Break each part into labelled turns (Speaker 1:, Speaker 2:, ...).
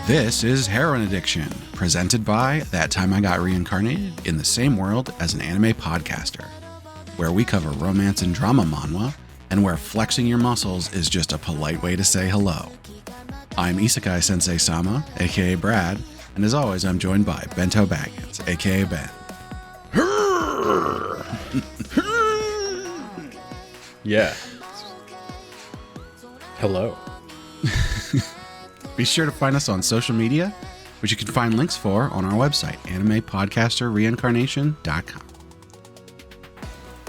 Speaker 1: This is Heroine Addiction, presented by That Time I Got Reincarnated in the Same World as an Anime Podcaster, where we cover romance and drama manhwa, and where flexing your muscles is just a polite way to say hello. I'm Isekai Sensei-Sama, aka Brad, and as always I'm joined by Bento Baggins, aka Ben.
Speaker 2: Yeah. Hello.
Speaker 1: Be sure to find us on social media, which you can find links for on our website, animepodcasterreincarnation.com.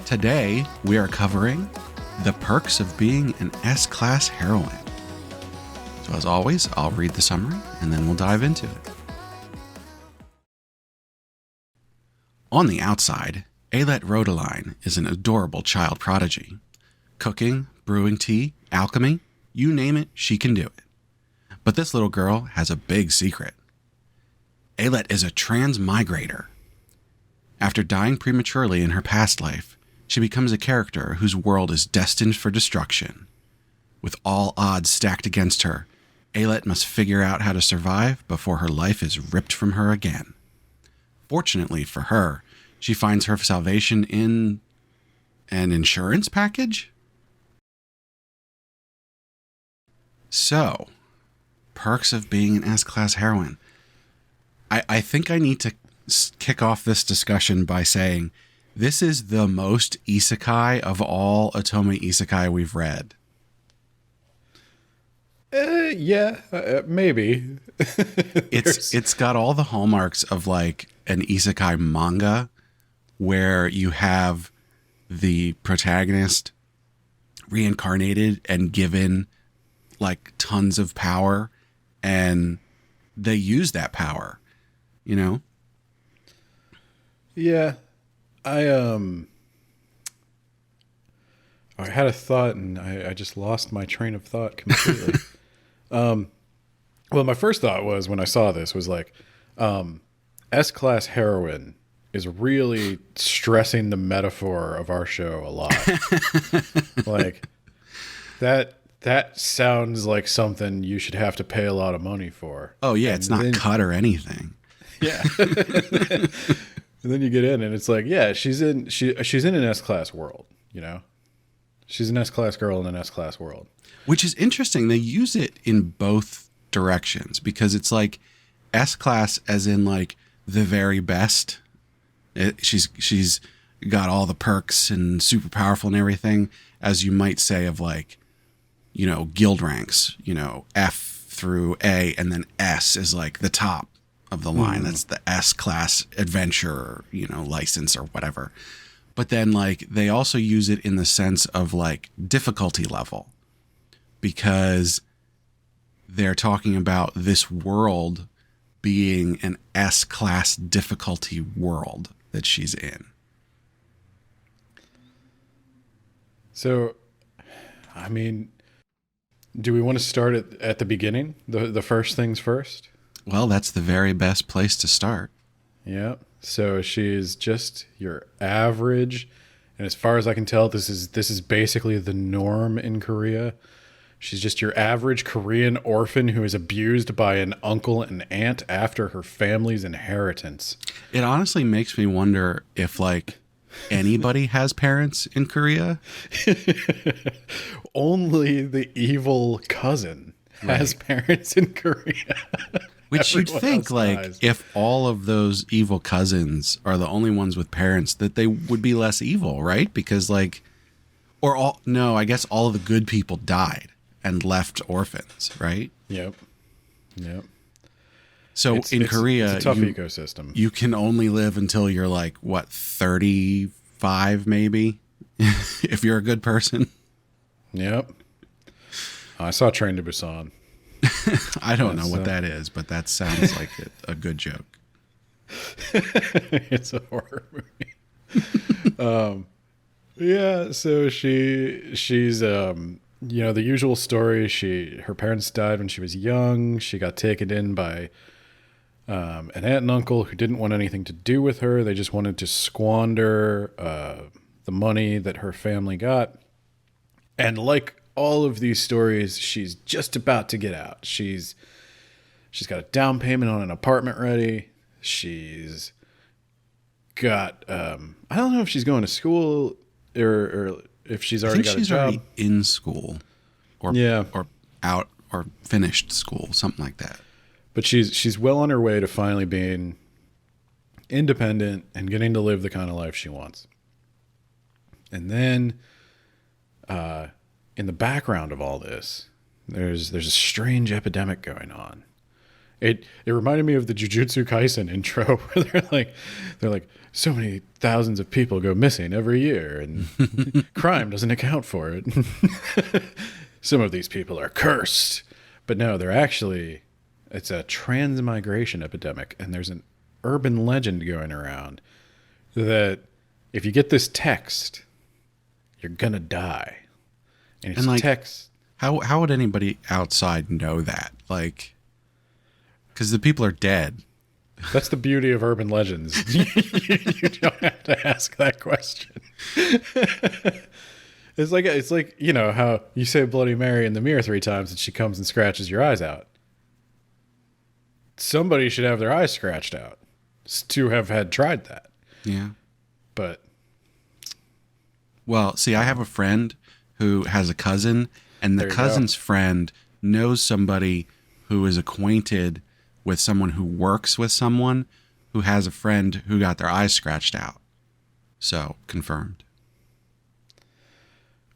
Speaker 1: Today, we are covering the perks of being an S-Class Heroine. So as always, I'll read the summary and then we'll dive into it. On the outside, Ailette Rodeline is an adorable child prodigy. Cooking, brewing tea, alchemy, you name it, she can do it. But this little girl has a big secret. Ailette is a transmigrator. After dying prematurely in her past life, she becomes a character whose world is destined for destruction. With all odds stacked against her, Ailette must figure out how to survive before her life is ripped from her again. Fortunately for her, she finds her salvation in an insurance package? So, perks of being an S-Class Heroine. I think I need to kick off this discussion by saying this is the most isekai of all Otome isekai we've read.
Speaker 2: Maybe.
Speaker 1: It's got all the hallmarks of like an isekai manga where you have the protagonist reincarnated and given like tons of power, and they use that power, you know?
Speaker 2: Yeah. I had a thought and I just lost my train of thought completely. Well, my first thought was when I saw this was like, S-Class Heroine is really stressing the metaphor of our show a lot. Like that sounds like something you should have to pay a lot of money for.
Speaker 1: Oh yeah, it's not cut or anything.
Speaker 2: Yeah. And then you get in and it's like, yeah, she's in an S-Class world, you know? She's an S-Class girl in an S-Class world.
Speaker 1: Which is interesting. They use it in both directions because it's like S-Class as in like the very best. She's got all the perks and super powerful and everything, as you might say of like, you know, guild ranks, you know, F through A, and then S is like the top of the line. That's the S-Class adventure, you know, license or whatever. But then like they also use it in the sense of like difficulty level, because they're talking about this world being an S-Class difficulty world that she's in.
Speaker 2: So, I mean, do we want to start at the beginning? The first things first?
Speaker 1: Well, that's the very best place to start.
Speaker 2: Yeah. So she's just your average, and as far as I can tell, this is basically the norm in Korea. She's just your average Korean orphan who is abused by an uncle and aunt after her family's inheritance.
Speaker 1: It honestly makes me wonder if like anybody has parents in Korea.
Speaker 2: Only the evil cousin has parents in Korea.
Speaker 1: Which you'd think, like, if all of those evil cousins are the only ones with parents, that they would be less evil, right? Because, like, I guess all of the good people died and left orphans, right?
Speaker 2: Yep.
Speaker 1: So in Korea,
Speaker 2: it's a tough ecosystem.
Speaker 1: You can only live until you're like, what, 35 maybe? If you're a good person.
Speaker 2: Yep. I saw Train to Busan.
Speaker 1: I don't know what that is, but that sounds like a good joke.
Speaker 2: It's a horror movie. Yeah, so she's you know, the usual story. Her parents died when she was young. She got taken in by an aunt and uncle who didn't want anything to do with her. They just wanted to squander the money that her family got. And like all of these stories, she's just about to get out. She's got a down payment on an apartment ready. She's got I don't know if she's going to school or if she's already got a job.
Speaker 1: Already in school, or out or finished school, something like that.
Speaker 2: But she's well on her way to finally being independent and getting to live the kind of life she wants. And then, in the background of all this, there's a strange epidemic going on. It reminded me of the Jujutsu Kaisen intro where they're like so many thousands of people go missing every year and crime doesn't account for it. Some of these people are cursed, but no, it's a transmigration epidemic, and there's an urban legend going around that if you get this text, you're gonna die. And it's text.
Speaker 1: How would anybody outside know that? Like, because the people are dead.
Speaker 2: That's the beauty of urban legends. You don't have to ask that question. It's like, you know, how you say Bloody Mary in the mirror 3 times and she comes and scratches your eyes out. Somebody should have their eyes scratched out to have had tried that.
Speaker 1: Yeah.
Speaker 2: But.
Speaker 1: Well, see, I have a friend who has a cousin, and the cousin's friend knows somebody who is acquainted with someone who works with someone who has a friend who got their eyes scratched out. So, confirmed.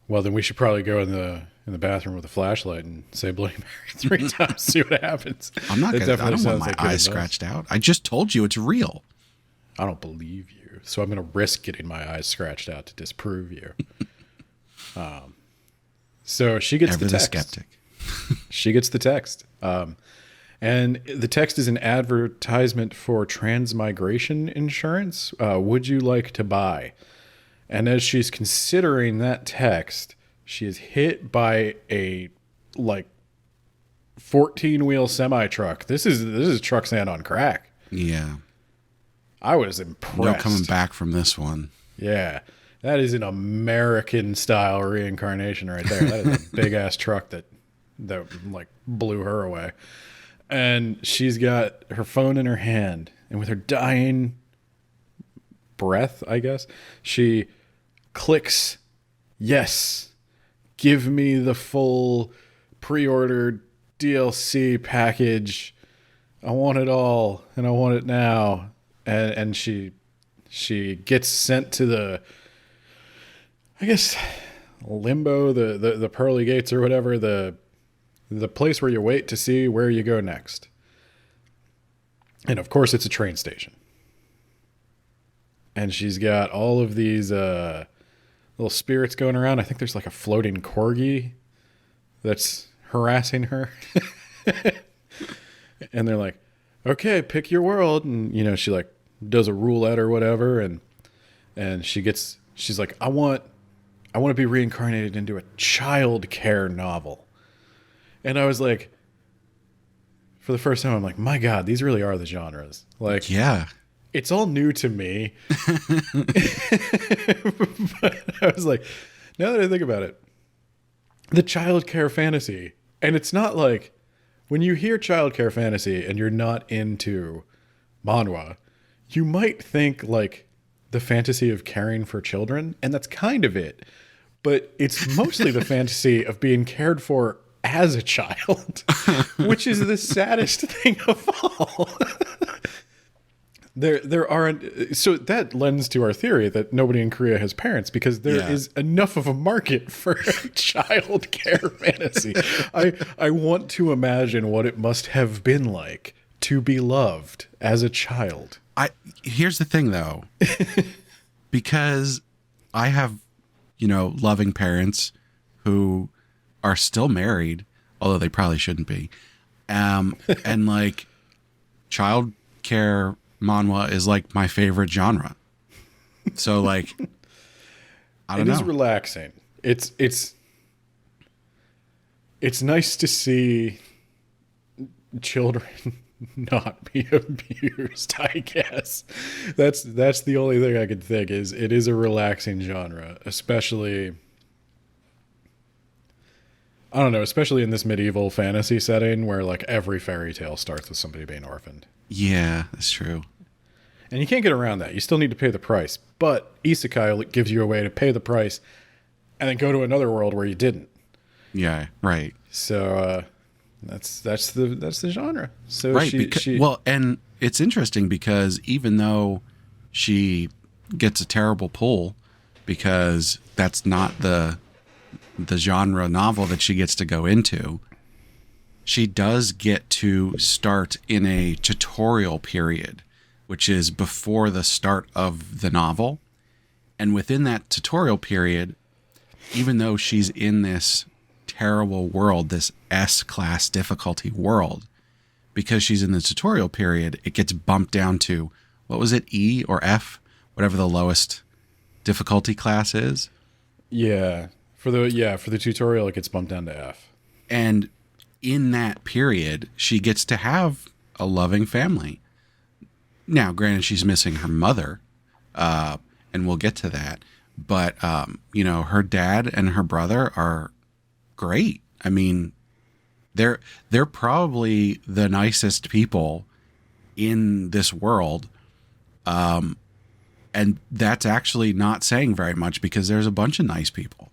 Speaker 2: Well, then we should probably go in the bathroom with a flashlight and say Bloody Mary 3 times, see what happens.
Speaker 1: I'm not gonna, I don't want my eyes scratched out. I just told you it's real.
Speaker 2: I don't believe you, so I'm going to risk getting my eyes scratched out to disprove you. So she gets the text.
Speaker 1: Skeptic.
Speaker 2: She gets the text. And the text is an advertisement for transmigration insurance. Would you like to buy? And as she's considering that text, she is hit by a 14-wheel semi-truck. This is truck stand on crack.
Speaker 1: Yeah.
Speaker 2: I was impressed.
Speaker 1: No coming back from this one.
Speaker 2: Yeah. That is an American style reincarnation right there. That is a big ass truck that blew her away. And she's got her phone in her hand, and with her dying breath, I guess, she clicks, yes, give me the full pre-ordered DLC package. I want it all, and I want it now. And she gets sent to the, I guess, limbo, the pearly gates or whatever, the place where you wait to see where you go next. And of course, it's a train station. And she's got all of these little spirits going around. I think there's like a floating corgi that's harassing her. And they're like, okay, pick your world. And, you know, she like does a roulette or whatever. And she's like, I want to be reincarnated into a child care novel. And I was like, for the first time, I'm like, my God, these really are the genres. Like,
Speaker 1: yeah,
Speaker 2: it's all new to me. But I was like, now that I think about it, the child care fantasy, and it's not like when you hear child care fantasy and you're not into manhwa, you might think like the fantasy of caring for children, and that's kind of it. But it's mostly the fantasy of being cared for as a child, which is the saddest thing of all. There aren't, so that lends to our theory that nobody in Korea has parents, because there is enough of a market for child care fantasy. I want to imagine what it must have been like to be loved as a child.
Speaker 1: Here's the thing though, because I have, loving parents who are still married, although they probably shouldn't be. And like child care manhwa is like my favorite genre. So like, I don't know. It is
Speaker 2: relaxing. It's nice to see children not be abused, I guess. That's the only thing I could think is it is a relaxing genre, especially I don't know, especially in this medieval fantasy setting where like every fairy tale starts with somebody being orphaned.
Speaker 1: Yeah, that's true.
Speaker 2: And you can't get around that. You still need to pay the price. But Isekai gives you a way to pay the price and then go to another world where you didn't.
Speaker 1: Yeah, right.
Speaker 2: So that's the genre. So
Speaker 1: Right. Well, and it's interesting because even though she gets a terrible pull because that's not the genre novel that she gets to go into, she does get to start in a tutorial period, which is before the start of the novel. And within that tutorial period, even though she's in this terrible world, this S-class difficulty world, because she's in the tutorial period, it gets bumped down to, what was it, E or F? Whatever the lowest difficulty class is.
Speaker 2: Yeah. For the tutorial, it gets bumped down to F.
Speaker 1: And in that period, she gets to have a loving family. Now, granted, she's missing her mother, and we'll get to that. But, her dad and her brother are great. I mean, they're probably the nicest people in this world. And that's actually not saying very much because there's a bunch of nice people.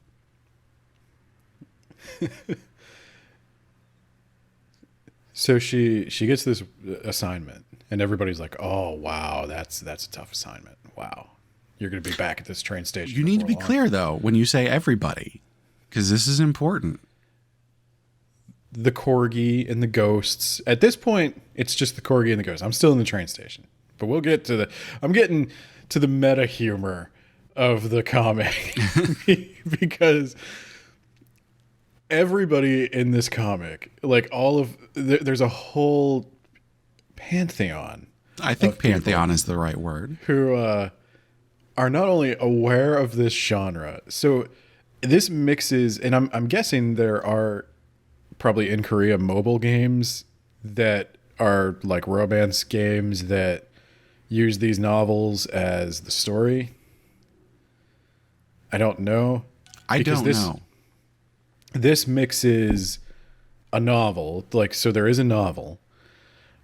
Speaker 2: So she gets this assignment, and everybody's like, "Oh, wow, that's a tough assignment. Wow, you're going to be back at this train station."
Speaker 1: You need to be clear though when you say everybody, because this is important.
Speaker 2: The corgi and the ghosts. At this point, it's just the corgi and the ghosts. I'm still in the train station, but we'll get to I'm getting to the meta humor of the comic because everybody in this comic, like there's a whole pantheon.
Speaker 1: I think pantheon is the right word.
Speaker 2: Who are not only aware of this genre, so this mixes, and I'm guessing there are probably in Korea mobile games that are like romance games that use these novels as the story. I don't know.
Speaker 1: I don't know.
Speaker 2: This mixes a novel, so there is a novel,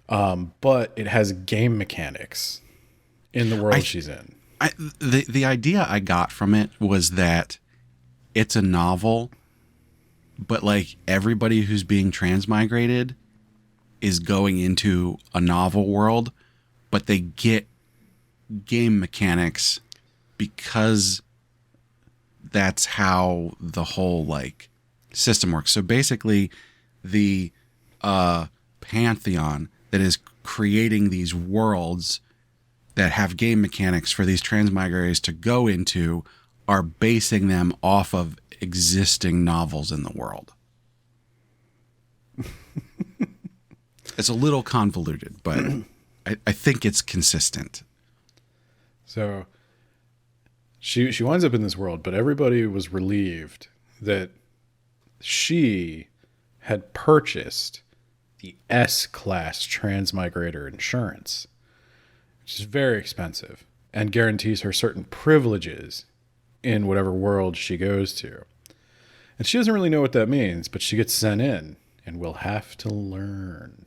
Speaker 2: but it has game mechanics in the world she's in.
Speaker 1: The idea I got from it was that it's a novel, but like everybody who's being transmigrated is going into a novel world, but they get game mechanics because that's how the whole system works. So basically the pantheon that is creating these worlds that have game mechanics for these transmigrators to go into are basing them off of existing novels in the world. It's a little convoluted, but I think it's consistent.
Speaker 2: So she winds up in this world, but everybody was relieved that she had purchased the S-Class Transmigrator insurance, which is very expensive and guarantees her certain privileges in whatever world she goes to. And she doesn't really know what that means, but she gets sent in and will have to learn.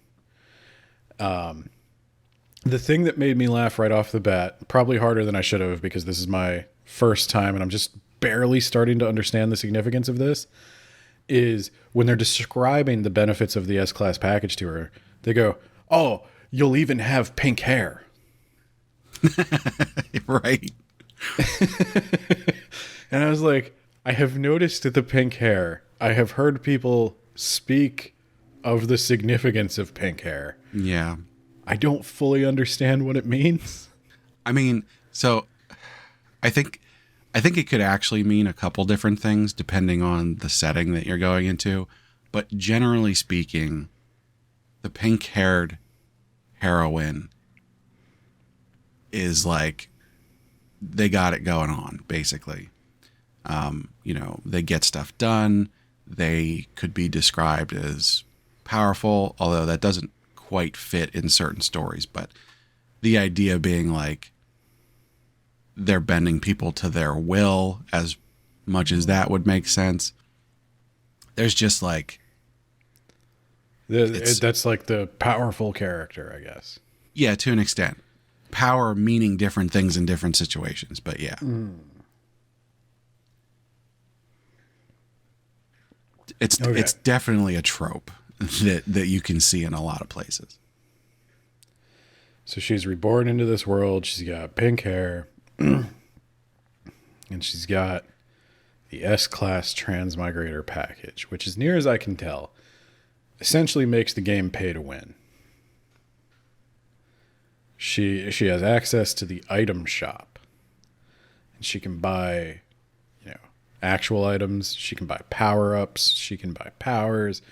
Speaker 2: The thing that made me laugh right off the bat, probably harder than I should have because this is my first time and I'm just barely starting to understand the significance of this, is when they're describing the benefits of the S-Class package to her, they go, "Oh, you'll even have pink hair."
Speaker 1: Right.
Speaker 2: And I was like, I have noticed the pink hair. I have heard people speak of the significance of pink hair.
Speaker 1: Yeah.
Speaker 2: I don't fully understand what it means.
Speaker 1: I mean, so I think it could actually mean a couple different things depending on the setting that you're going into. But generally speaking, the pink-haired heroine is they got it going on, basically. They get stuff done. They could be described as powerful, although that doesn't quite fit in certain stories, but the idea being like they're bending people to their will as much as that would make sense. There's just like
Speaker 2: that's like the powerful character, I guess.
Speaker 1: Yeah, to an extent. Power meaning different things in different situations, but yeah. It's definitely a trope that you can see in a lot of places.
Speaker 2: So she's reborn into this world. She's got pink hair. And she's got the S-Class Transmigrator package, which, as near as I can tell, essentially makes the game pay to win. She has access to the item shop. And she can buy, actual items. She can buy power-ups. She can buy powers.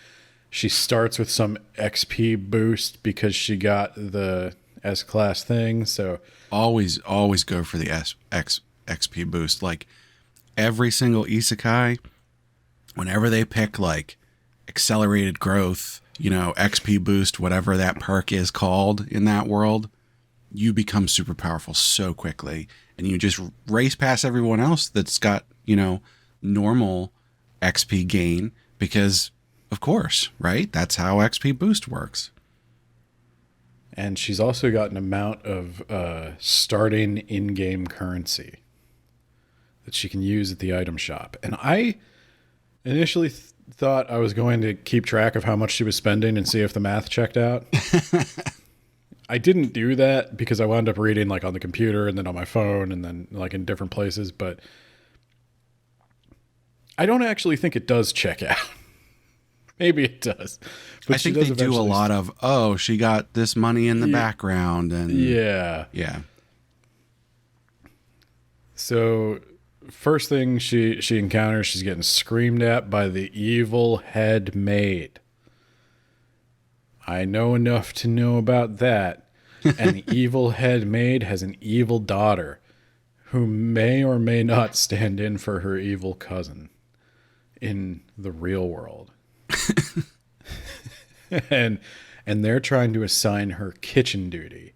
Speaker 2: She starts with some XP boost because she got the S-Class thing. So
Speaker 1: always go for the XP boost. Like every single Isekai, whenever they pick like accelerated growth, XP boost, whatever that perk is called in that world, you become super powerful so quickly, and you just race past everyone else that's got, normal XP gain because, of course, right? That's how XP boost works.
Speaker 2: And she's also got an amount of starting in-game currency that she can use at the item shop. And I initially thought I was going to keep track of how much she was spending and see if the math checked out. I didn't do that because I wound up reading like on the computer and then on my phone and then like in different places. But I don't actually think it does check out. Maybe it does.
Speaker 1: But I think they do a lot of, she got this money in the background. And
Speaker 2: yeah. So first thing she encounters, she's getting screamed at by the evil head maid. I know enough to know about that. And the evil head maid has an evil daughter who may or may not stand in for her evil cousin in the real world. and they're trying to assign her kitchen duty.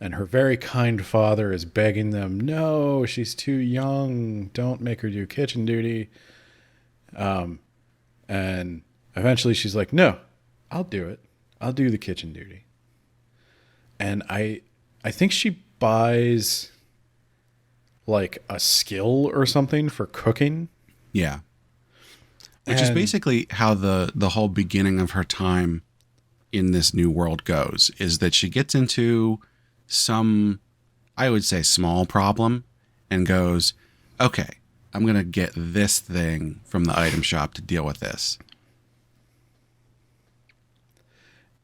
Speaker 2: And her very kind father is begging them, no, she's too young. Don't make her do kitchen duty. And eventually she's like, no, I'll do it. I'll do the kitchen duty. And I think she buys like a skill or something for cooking.
Speaker 1: Yeah. Which is basically how the whole beginning of her time in this new world goes, is that she gets into some, I would say, small problem and goes, okay, I'm going to get this thing from the item shop to deal with this.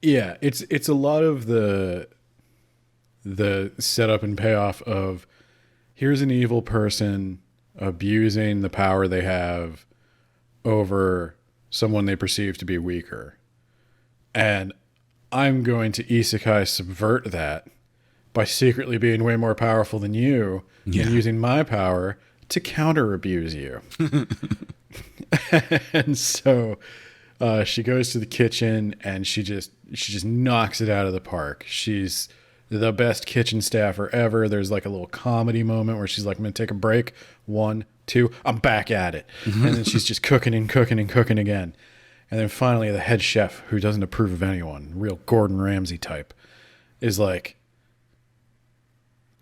Speaker 2: Yeah, it's a lot of the setup and payoff of here's an evil person abusing the power they have over someone they perceive to be weaker. And I'm going to isekai subvert that by secretly being way more powerful than you and using my power to counter abuse you. And so she goes to the kitchen and she just knocks it out of the park. She's the best kitchen staffer ever. There's like a little comedy moment where she's like, I'm going to take a break. 1, 2, I'm back at it. And then she's just cooking and cooking and cooking again. And then finally the head chef, who doesn't approve of anyone, real Gordon Ramsay type, is like,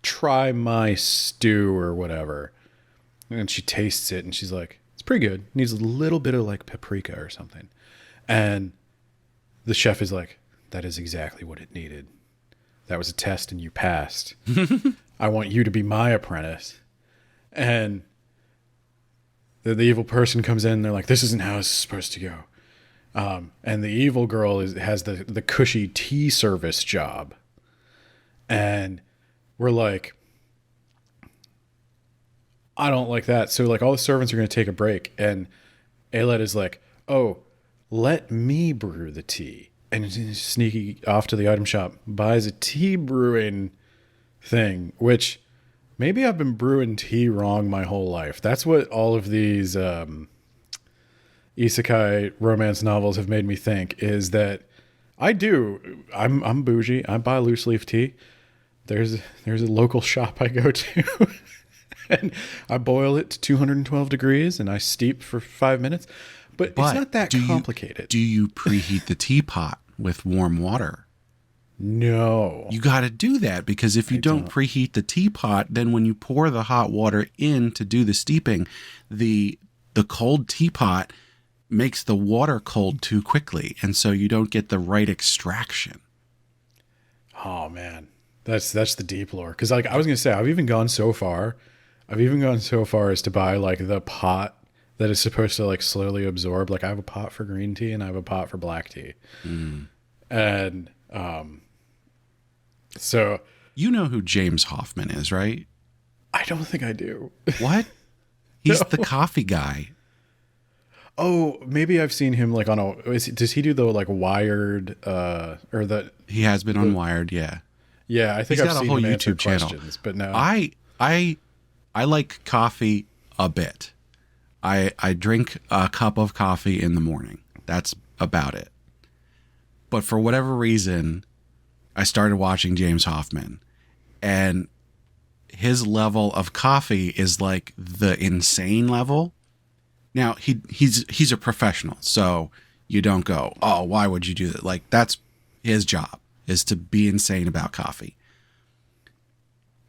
Speaker 2: try my stew or whatever. And she tastes it and she's like, it's pretty good. Needs a little bit of like paprika or something. And the chef is like, that is exactly what it needed. That was a test and you passed. I want you to be my apprentice. And the evil person comes in and they're like, this isn't how it's supposed to go. And the evil girl has the cushy tea service job. And we're like, I don't like that. So like all the servants are going to take a break. And Aelette is like, oh, let me brew the tea. And sneaky off to the item shop, buys a tea brewing thing, which maybe I've been brewing tea wrong my whole life. That's what all of these isekai romance novels have made me think, is that I do. I'm bougie. I buy loose leaf tea. There's a local shop I go to, and I boil it to 212 degrees, and I steep for 5 minutes. But it's not that complicated.
Speaker 1: Do you preheat the teapot with warm water?
Speaker 2: No.
Speaker 1: You got to do that, because if you don't preheat the teapot, then when you pour the hot water in to do the steeping, the cold teapot makes the water cold too quickly, and so you don't get the right extraction.
Speaker 2: Oh man, that's the deep lore. Because like I was gonna say, I've even gone so far as to buy like the pot that is supposed to like slowly absorb. Like I have a pot for green tea and I have a pot for black tea, and so
Speaker 1: you know who James Hoffman is, right?
Speaker 2: I don't think I do.
Speaker 1: What? He's the coffee guy.
Speaker 2: Oh, maybe I've seen him like on does he do the like Wired or the?
Speaker 1: He has been on Wired, yeah.
Speaker 2: Yeah, I think
Speaker 1: he's
Speaker 2: I've
Speaker 1: got
Speaker 2: seen
Speaker 1: a whole
Speaker 2: him
Speaker 1: YouTube channel.
Speaker 2: But no,
Speaker 1: I like coffee a bit. I drink a cup of coffee in the morning. That's about it. But for whatever reason, I started watching James Hoffman, and his level of coffee is like the insane level. Now he's a professional, so you don't go, oh, why would you do that? Like that's his job, is to be insane about coffee.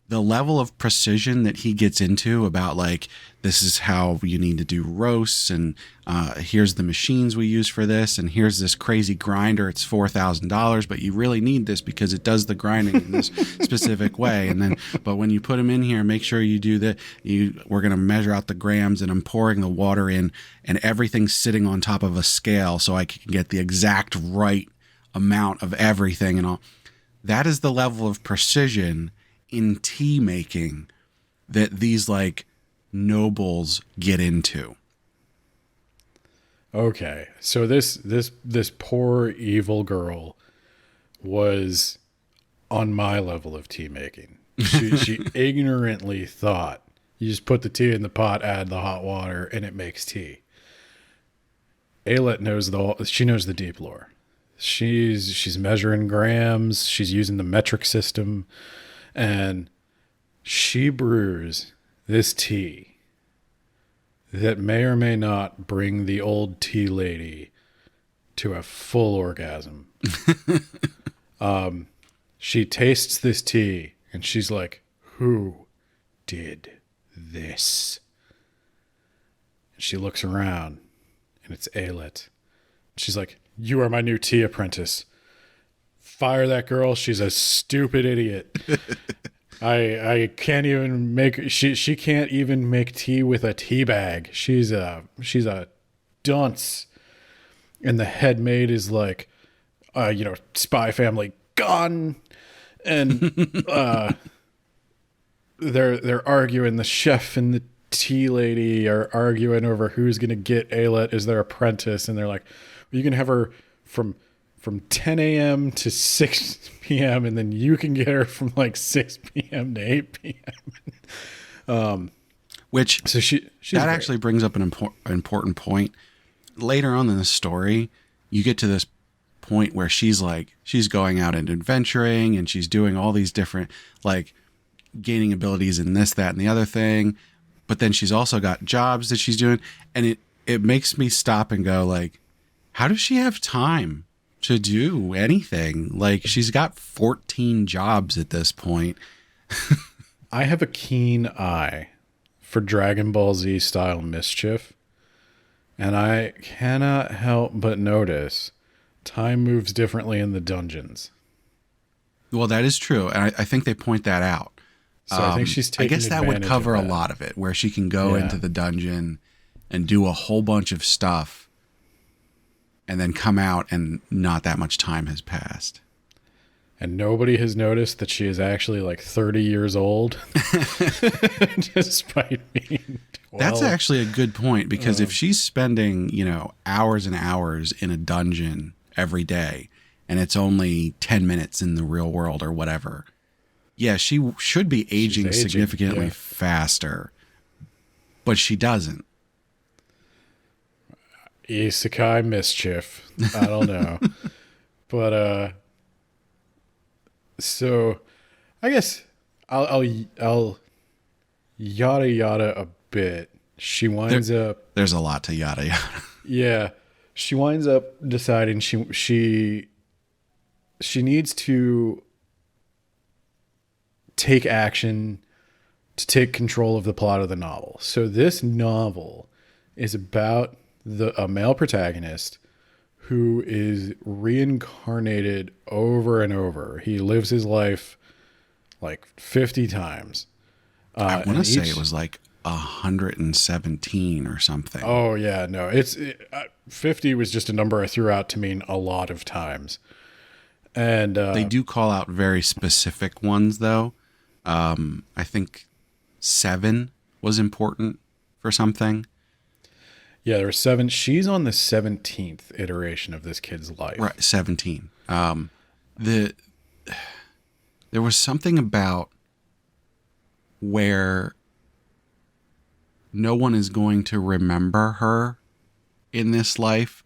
Speaker 1: The level of precision that he gets into about like, this is how you need to do roasts, and here's the machines we use for this, and here's this crazy grinder. It's $4,000, but you really need this because it does the grinding in this specific way. And then, but when you put them in here, make sure you do that. We're going to measure out the grams, and I'm pouring the water in, and everything's sitting on top of a scale so I can get the exact right amount of everything and all. That is the level of precision in tea making that these like nobles get into.
Speaker 2: Okay, so this poor evil girl was on my level of tea making. She ignorantly thought you just put the tea in the pot, add the hot water, and it makes tea. Ayelet knows she knows the deep lore. She's measuring grams. She's using the metric system. And she brews this tea that may or may not bring the old tea lady to a full orgasm. She tastes this tea and she's like, who did this? And she looks around and it's Ayelet. She's like, you are my new tea apprentice. Fire that girl. She's a stupid idiot. I can't even make she can't even make tea with a tea bag. She's a dunce. And the head maid is like, Spy Family gone. And they're arguing. The chef and the tea lady are arguing over who's gonna get Ayelet as their apprentice, and they're like, you can have her from 10 a.m. to 6 p.m. and then you can get her from like 6 p.m. to 8 p.m.
Speaker 1: Which
Speaker 2: so she's
Speaker 1: that great. Actually brings up an important point. Later on in the story, you get to this point where she's going out and adventuring, and she's doing all these different, like, gaining abilities in this, that, and the other thing. But then she's also got jobs that she's doing, and it makes me stop and go, like, how does she have time to do anything? Like, she's got 14 jobs at this point.
Speaker 2: I have a keen eye for Dragon Ball Z style mischief, and I cannot help but notice time moves differently in the dungeons.
Speaker 1: Well, that is true, and I think they point that out.
Speaker 2: So I think she's taking
Speaker 1: I guess that would cover a lot of it, where she can go into the dungeon and do a whole bunch of stuff and then come out and not that much time has passed.
Speaker 2: And nobody has noticed that she is actually like 30 years old, despite being 12.
Speaker 1: That's actually a good point, because if she's spending, hours and hours in a dungeon every day, and it's only 10 minutes in the real world or whatever, yeah, she should be aging significantly faster, but she doesn't.
Speaker 2: Isekai mischief. I don't know. But so I guess I'll yada yada a bit. She winds up.
Speaker 1: There's a lot to yada yada.
Speaker 2: Yeah, she winds up deciding she needs to take action to take control of the plot of the novel. So this novel is about a male protagonist who is reincarnated over and over. He lives his life like 50 times.
Speaker 1: I want to say it was like 117 or something.
Speaker 2: Oh yeah, no, 50 was just a number I threw out to mean a lot of times. And
Speaker 1: they do call out very specific ones though. I think 7 was important for something.
Speaker 2: Yeah, there were 7. She's on the 17th iteration of this kid's life.
Speaker 1: Right, 17. There was something about where no one is going to remember her in this life.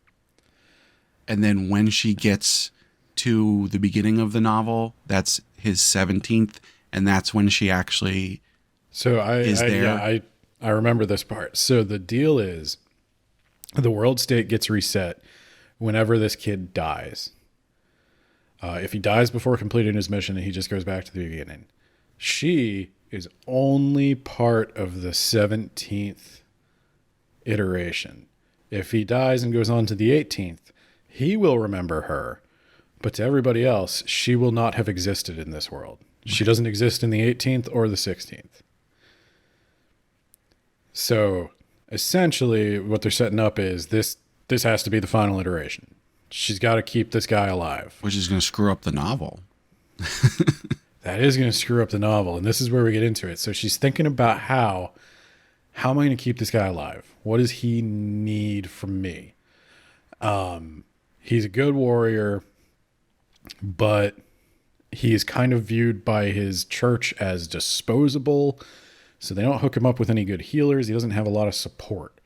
Speaker 1: And then when she gets to the beginning of the novel, that's his 17th, and that's when she actually is there.
Speaker 2: Yeah, I remember this part. So the deal is the world state gets reset whenever this kid dies. If he dies before completing his mission, he just goes back to the beginning. She is only part of the 17th iteration. If he dies and goes on to the 18th, he will remember her. But to everybody else, she will not have existed in this world. She doesn't exist in the 18th or the 16th. So essentially what they're setting up is this has to be the final iteration. She's got to keep this guy alive.
Speaker 1: Which is going to screw up the novel.
Speaker 2: That is going to screw up the novel. And this is where we get into it. So she's thinking about how am I going to keep this guy alive? What does he need from me? He's a good warrior, but he is kind of viewed by his church as disposable. So they don't hook him up with any good healers. He doesn't have a lot of support.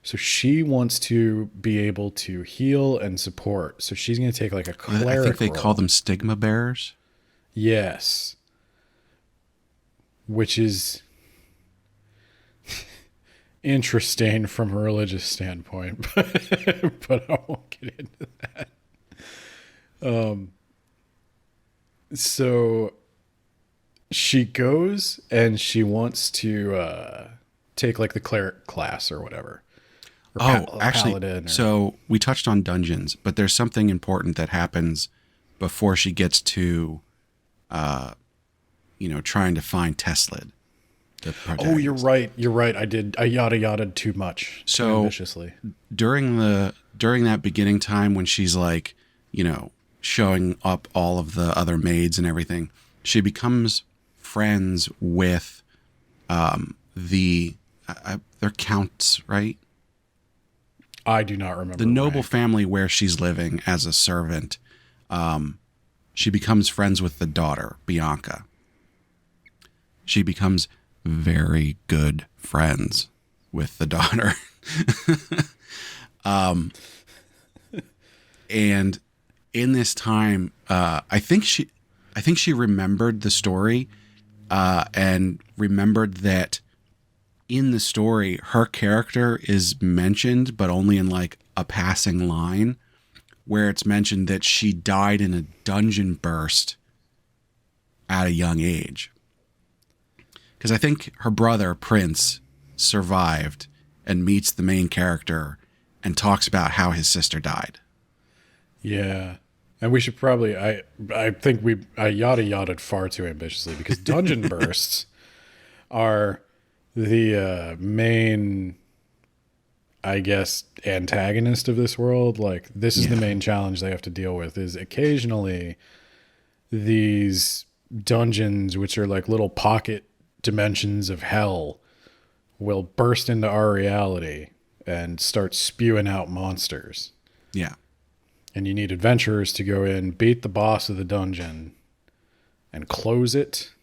Speaker 2: So she wants to be able to heal and support. So she's going to take like a cleric
Speaker 1: I think they
Speaker 2: role.
Speaker 1: call them stigma bearers.
Speaker 2: Yes. Which is interesting from a religious standpoint, but I won't get into that. So she goes and she wants to take like the cleric class or whatever. Or
Speaker 1: actually, so we touched on dungeons, but there's something important that happens before she gets to, trying to find Teslid.
Speaker 2: Oh, you're right. You're right. I yada yada too much. Too ambitiously.
Speaker 1: During that beginning time when she's like, showing up all of the other maids and everything, she becomes friends with they're counts, right?
Speaker 2: I do not remember.
Speaker 1: The noble family where she's living as a servant. She becomes friends with the daughter, Bianca. She becomes very good friends with the daughter. And in this time, I think she remembered the story and remembered that in the story, her character is mentioned, but only in like a passing line, where it's mentioned that she died in a dungeon burst at a young age. Because I think her brother, Prince, survived and meets the main character and talks about how his sister died.
Speaker 2: Yeah. And we should probably, I think I yada yada'd far too ambitiously, because dungeon bursts are the main, I guess, antagonist of this world. Like, this is the main challenge they have to deal with, is occasionally these dungeons, which are like little pocket dimensions of hell, will burst into our reality and start spewing out monsters.
Speaker 1: Yeah.
Speaker 2: And you need adventurers to go in, beat the boss of the dungeon, and close it,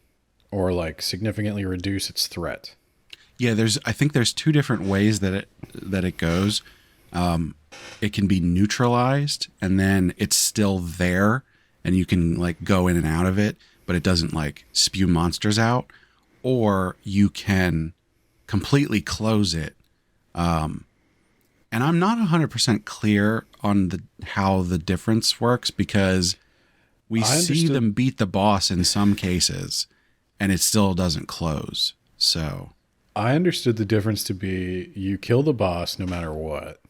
Speaker 2: or like significantly reduce its threat.
Speaker 1: Yeah, I think there's 2 different ways that it goes. it can be neutralized and then it's still there and you can like go in and out of it, but it doesn't like spew monsters out, or you can completely close it. And I'm not 100% clear on how the difference works, because we see them beat the boss in some cases and it still doesn't close. So
Speaker 2: I understood the difference to be you kill the boss no matter what.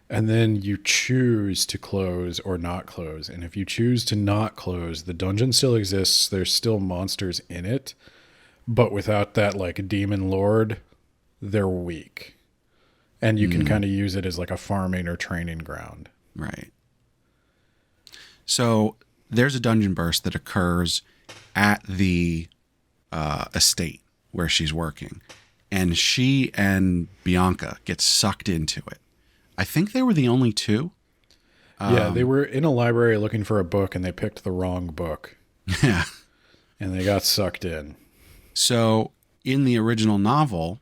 Speaker 2: And then you choose to close or not close. And if you choose to not close, the dungeon still exists. There's still monsters in it. But without that like demon lord, they're weak. And you can kind of use it as like a farming or training ground.
Speaker 1: Right. So there's a dungeon burst that occurs at the estate where she's working. And she and Bianca get sucked into it. I think they were the only two.
Speaker 2: Yeah, they were in a library looking for a book and they picked the wrong book.
Speaker 1: Yeah.
Speaker 2: And they got sucked in.
Speaker 1: So in the original novel,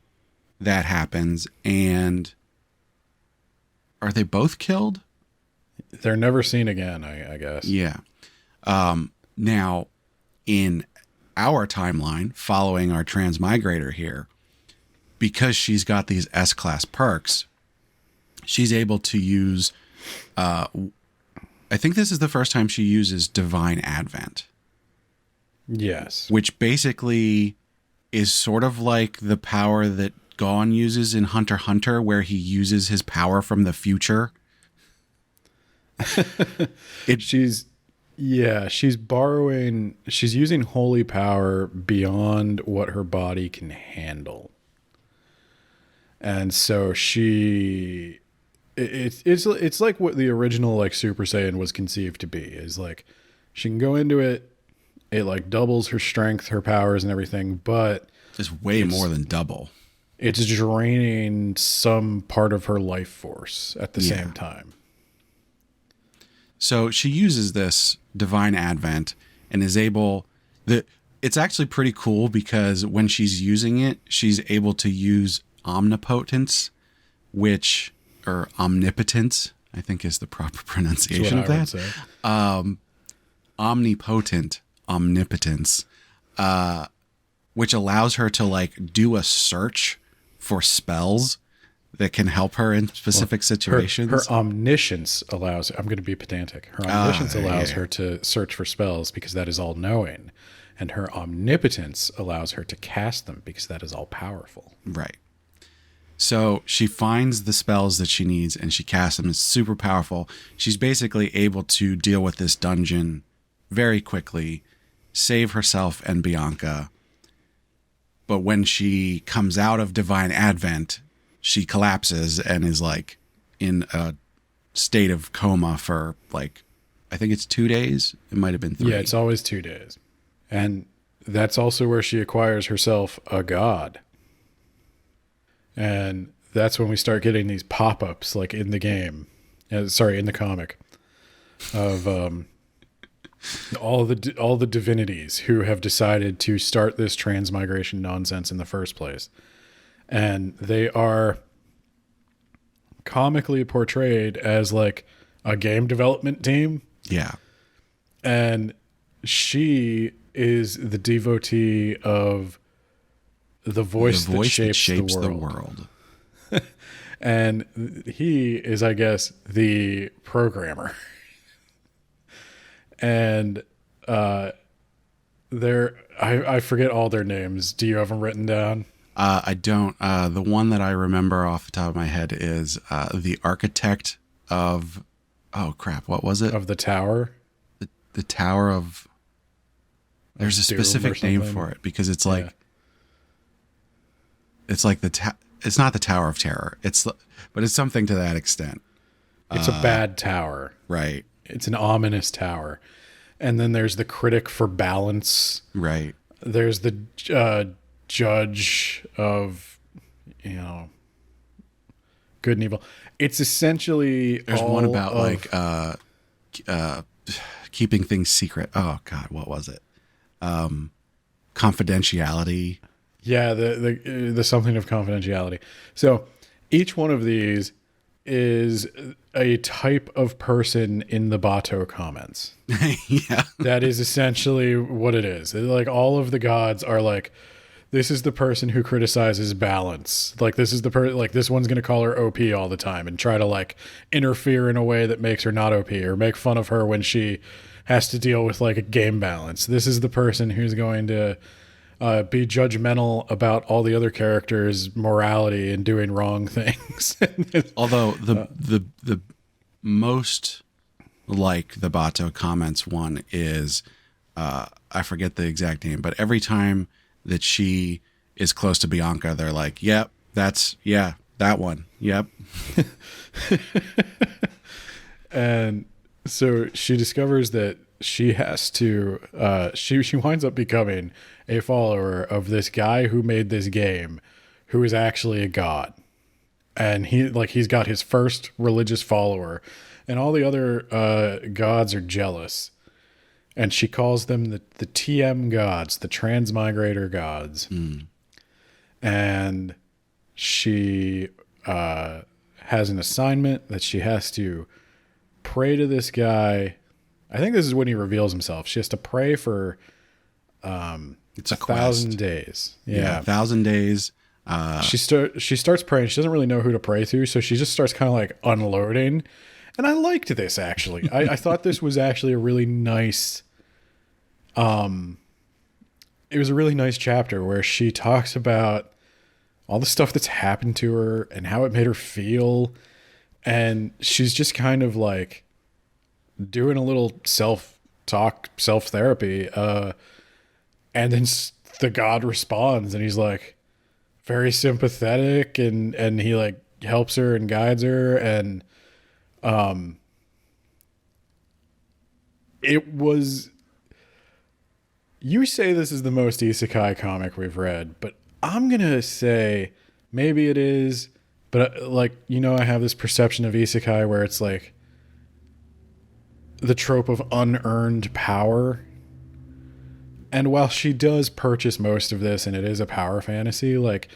Speaker 1: that happens, and are they both killed?
Speaker 2: They're never seen again, I guess.
Speaker 1: Yeah. Now, in our timeline, following our transmigrator here, because she's got these S-Class perks, she's able to use, I think this is the first time she uses Divine Advent.
Speaker 2: Yes.
Speaker 1: Which basically is sort of like the power that Gon uses in Hunter x Hunter, where he uses his power from the future.
Speaker 2: She's using holy power beyond what her body can handle. And so it's like what the original like Super Saiyan was conceived to be, is like she can go into it, it like doubles her strength, her powers and everything, but
Speaker 1: it's way more than double.
Speaker 2: It's draining some part of her life force at the same time.
Speaker 1: So she uses this Divine Advent and is able it's actually pretty cool, because when she's using it, she's able to use omnipotence, or omnipotence, I think is the proper pronunciation of that. Omnipotent omnipotence, which allows her to like do a search for spells that can help her in specific situations.
Speaker 2: Her omniscience allows, I'm going to be pedantic. Her omniscience allows her to search for spells because that is all knowing. And her omnipotence allows her to cast them because that is all powerful.
Speaker 1: Right. So she finds the spells that she needs and she casts them. It's super powerful. She's basically able to deal with this dungeon very quickly, save herself and Bianca. But when she comes out of Divine Advent, she collapses and is like in a state of coma for like, I think it's 2 days. It might have been 3.
Speaker 2: Yeah, it's always 2 days. And that's also where she acquires herself a god. And that's when we start getting these pop-ups like in the game. In the comic. Of all the divinities who have decided to start this transmigration nonsense in the first place. And they are comically portrayed as like a game development team.
Speaker 1: Yeah.
Speaker 2: And she is the devotee of the voice that shapes the world. And he is, I guess, the programmer. And I forget all their names. Do you have them written down?
Speaker 1: I don't. The one that I remember off the top of my head is the architect of, oh crap, what was it?
Speaker 2: Of the tower?
Speaker 1: The Tower of, there's a specific name for it, because it's like, it's like it's not the Tower of Terror. But it's something to that extent.
Speaker 2: It's a bad tower.
Speaker 1: Right.
Speaker 2: It's an ominous tower. And then there's the critic for balance.
Speaker 1: Right.
Speaker 2: There's the judge of, good and evil. It's essentially
Speaker 1: there's one about keeping things secret. Oh God, what was it? Confidentiality.
Speaker 2: Yeah, the something of confidentiality. So each one of these is a type of person in the Bato comments.
Speaker 1: Yeah.
Speaker 2: That is essentially what it is. Like, all of the gods are like, this is the person who criticizes balance. Like, this is the like, this one's going to call her OP all the time and try to like interfere in a way that makes her not OP, or make fun of her when she has to deal with like a game balance. This is the person who's going to be judgmental about all the other characters' morality and doing wrong things.
Speaker 1: Although the most like the Bato comments one is, I forget the exact name, but every time that she is close to Bianca, they're like, yep, that one. Yep.
Speaker 2: And so she discovers that she has to, she winds up becoming a follower of this guy who made this game, who is actually a god. And he's got his first religious follower, and all the other gods are jealous. And she calls them the TM gods, the transmigrator gods. Mm. And she has an assignment that she has to pray to this guy. I think this is when he reveals himself. She has to pray for
Speaker 1: it's a
Speaker 2: 1,000 days. Yeah,
Speaker 1: 1,000 days.
Speaker 2: She starts praying. She doesn't really know who to pray to, so she just starts kind of like unloading. And I liked this, actually. I thought this was actually a really nice... it was a really nice chapter where she talks about all the stuff that's happened to her and how it made her feel. And she's just kind of like doing a little self-talk, self-therapy. And then the god responds, and he's like very sympathetic, and he like helps her and guides her. And it was... You say this is the most isekai comic we've read, but I'm going to say maybe it is. But like, I have this perception of isekai where it's like the trope of unearned power. And while she does purchase most of this and it is a power fantasy, like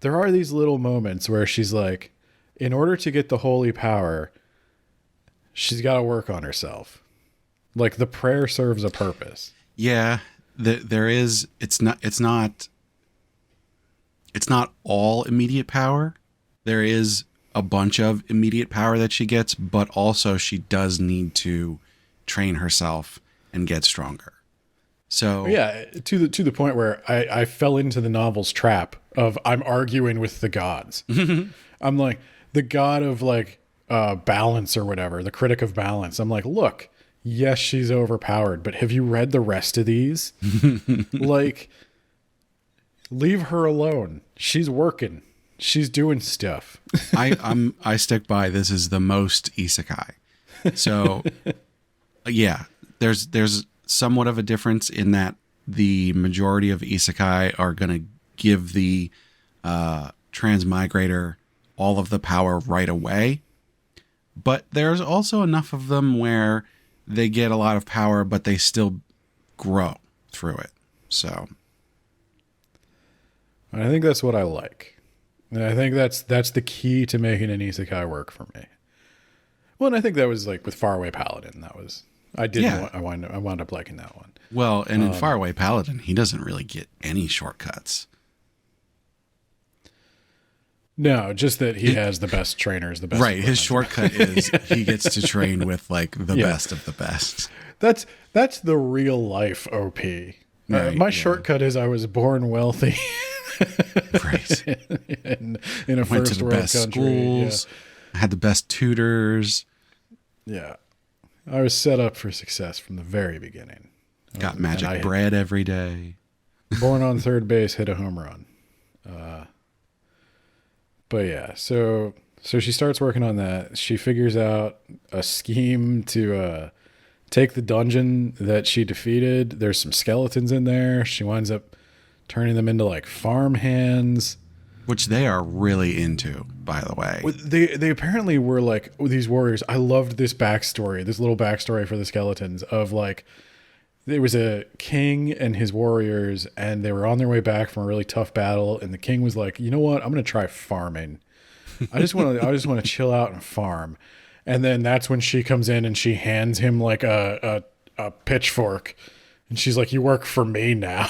Speaker 2: there are these little moments where she's like, in order to get the holy power, she's got to work on herself. Like the prayer serves a purpose.
Speaker 1: Yeah. There is, it's not all immediate power. There is a bunch of immediate power that she gets, but also she does need to train herself and get stronger. So
Speaker 2: yeah, to the point where I fell into the novel's trap of I'm arguing with the gods. I'm like the god of like balance or whatever, the critic of balance. I'm like, look, yes, she's overpowered, but have you read the rest of these? Like, leave her alone. She's working. She's doing stuff.
Speaker 1: I stick by this is the most isekai. So yeah, there's somewhat of a difference in that the majority of isekai are going to give the transmigrator all of the power right away. But there's also enough of them where they get a lot of power, but they still grow through it. So
Speaker 2: I think that's what I like. And I think that's the key to making an isekai work for me. Well, and I think that was like with Faraway Paladin. That was I wound up liking that one.
Speaker 1: Well, and in Faraway Paladin, he doesn't really get any shortcuts.
Speaker 2: No, just that he has the best trainers, the best.
Speaker 1: Right, his shortcut is he gets to train with like the best of the best.
Speaker 2: That's the real life OP.
Speaker 1: Right,
Speaker 2: my shortcut is I was born wealthy.
Speaker 1: Right.
Speaker 2: in a
Speaker 1: Went
Speaker 2: first
Speaker 1: to the
Speaker 2: world
Speaker 1: best
Speaker 2: country.
Speaker 1: schools. Yeah. Had the best tutors.
Speaker 2: Yeah. I was set up for success from the very beginning.
Speaker 1: Got magic bread every day.
Speaker 2: Born on third base, hit a home run. But yeah, so she starts working on that. She figures out a scheme to take the dungeon that she defeated. There's some skeletons in there. She winds up turning them into like farm hands.
Speaker 1: Which they are really into, by the way.
Speaker 2: They apparently were like these warriors. I loved this backstory, this little backstory for the skeletons of like, there was a king and his warriors, and they were on their way back from a really tough battle. And the king was like, you know what? I'm going to try farming. I just want to chill out and farm. And then that's when she comes in and she hands him like a pitchfork, and she's like, "You work for me now."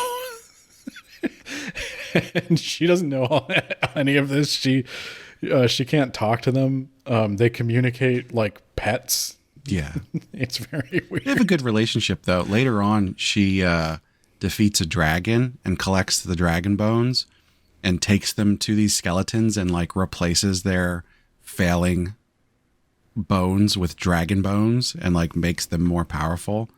Speaker 2: And she doesn't know any of this. She can't talk to them. They communicate like pets.
Speaker 1: Yeah.
Speaker 2: It's very weird.
Speaker 1: They have a good relationship, though. Later on, she defeats a dragon and collects the dragon bones and takes them to these skeletons and like replaces their failing bones with dragon bones and like makes them more powerful.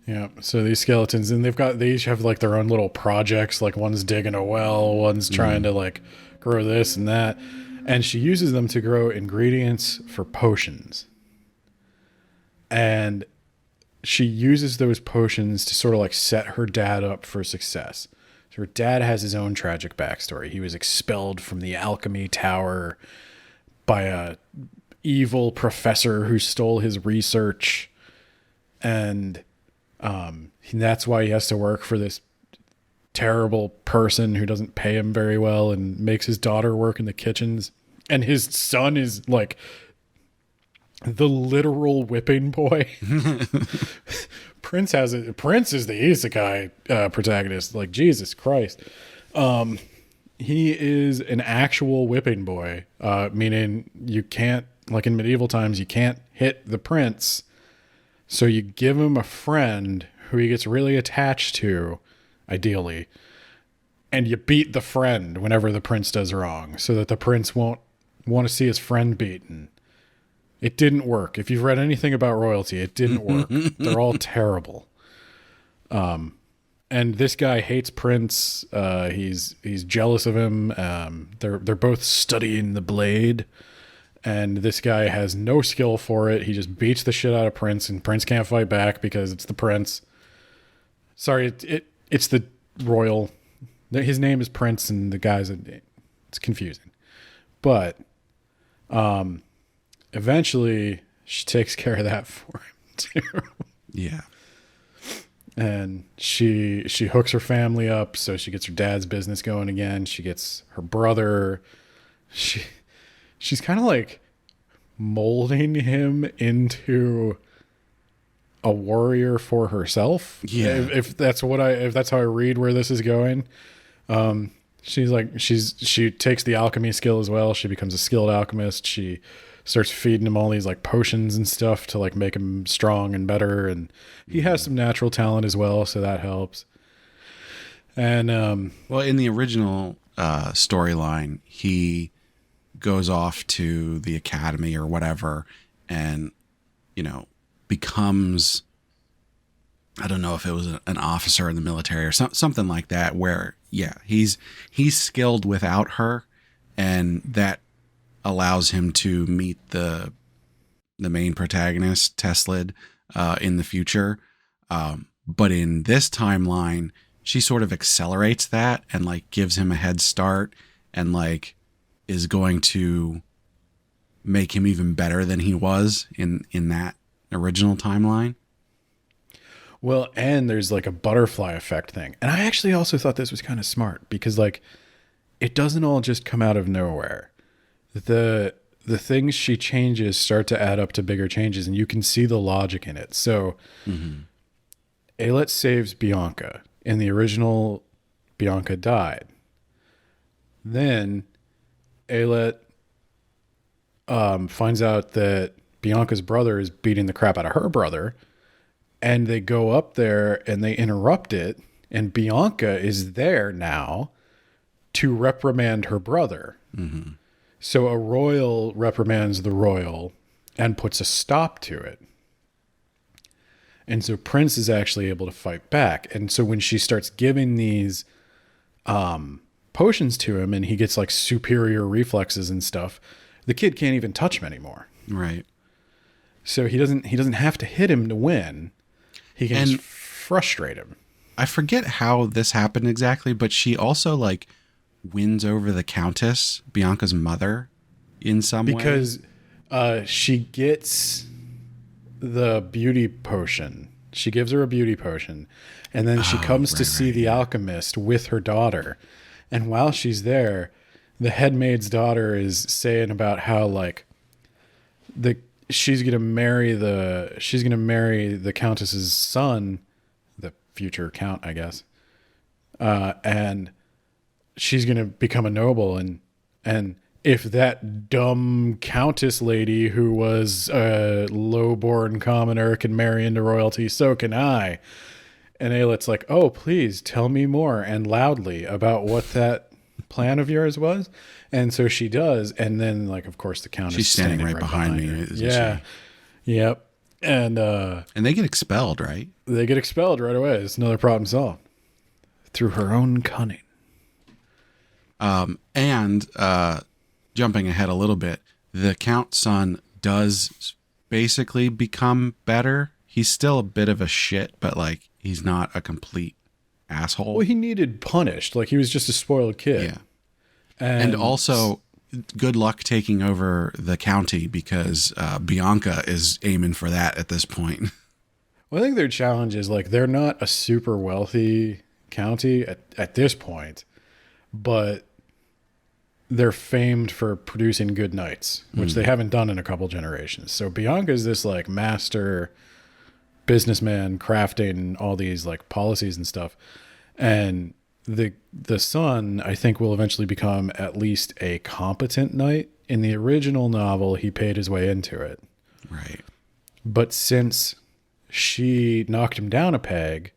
Speaker 2: Yeah. So these skeletons, and they each have like their own little projects. Like one's digging a well, one's trying to like grow this and that. And she uses them to grow ingredients for potions. And she uses those potions to sort of like set her dad up for success. So her dad has his own tragic backstory. He was expelled from the alchemy tower by a evil professor who stole his research. And that's why he has to work for this terrible person who doesn't pay him very well and makes his daughter work in the kitchens. And his son is like the literal whipping boy. Prince is the Isekai protagonist. Like, Jesus Christ. He is an actual whipping boy, meaning you can't, like in medieval times, you can't hit the prince. So you give him a friend who he gets really attached to, ideally, and you beat the friend whenever the prince does wrong so that the prince won't want to see his friend beaten. It didn't work. If you've read anything about royalty, it didn't work. They're all terrible. And this guy hates Prince. He's jealous of him. They're both studying the blade, and this guy has no skill for it. He just beats the shit out of Prince, and Prince can't fight back because it's the prince. Sorry, it's the royal. His name is Prince, and the guy's it's confusing. But eventually she takes care of that for him too.
Speaker 1: Yeah.
Speaker 2: And she hooks her family up, so she gets her dad's business going again. She gets her brother. She's kind of like molding him into a warrior for herself.
Speaker 1: Yeah.
Speaker 2: If that's how I read where this is going. She takes the alchemy skill as well. She becomes a skilled alchemist. She starts feeding him all these like potions and stuff to like make him strong and better. And he has some natural talent as well, so that helps. And
Speaker 1: well, in the original storyline, he goes off to the academy or whatever, and becomes, I don't know if it was an officer in the military or something like that. Where he's skilled without her, and that allows him to meet the main protagonist, Teslid, in the future. But in this timeline, she sort of accelerates that and like gives him a head start and like is going to make him even better than he was in that original timeline.
Speaker 2: Well, and there's like a butterfly effect thing. And I actually also thought this was kind of smart because like it doesn't all just come out of nowhere. The things she changes start to add up to bigger changes, and you can see the logic in it. So Alet saves Bianca. In the original, Bianca died. Then Alet finds out that Bianca's brother is beating the crap out of her brother, and they go up there and they interrupt it, and Bianca is there now to reprimand her brother. Mm-hmm. So a royal reprimands the royal and puts a stop to it. And so Prince is actually able to fight back. And so when she starts giving these potions to him and he gets like superior reflexes and stuff, the kid can't even touch him anymore.
Speaker 1: Right.
Speaker 2: So he doesn't have to hit him to win. He can just frustrate him.
Speaker 1: I forget how this happened exactly, but she also like wins over the Countess, Bianca's mother, in some way.
Speaker 2: Because she gets the beauty potion. She gives her a beauty potion. And then she comes to see the alchemist with her daughter. And while she's there, the headmaid's daughter is saying about how like she's gonna marry the countess's son, the future count, I guess, and she's gonna become a noble, and if that dumb countess lady who was a low-born commoner can marry into royalty, so can I. And Ayelet's like, oh, please tell me more and loudly about what that plan of yours was. And so she does. And then, like, of course, the countess
Speaker 1: She's standing right behind me. Isn't
Speaker 2: yeah.
Speaker 1: She?
Speaker 2: Yep. And
Speaker 1: they get expelled, right?
Speaker 2: They get expelled right away. It's another problem solved through her own cunning.
Speaker 1: And jumping ahead a little bit, the count's son does basically become better. He's still a bit of a shit, but like he's not a complete asshole.
Speaker 2: Well, he needed punished. Like he was just a spoiled kid.
Speaker 1: Yeah. And also good luck taking over the county because Bianca is aiming for that at this point.
Speaker 2: Well, I think their challenge is like they're not a super wealthy county at this point, but they're famed for producing good knights, which they haven't done in a couple generations. So Bianca's this like master businessman crafting all these like policies and stuff. And the son, I think, will eventually become at least a competent knight. In the original novel, he paid his way into it.
Speaker 1: Right.
Speaker 2: But since she knocked him down a peg,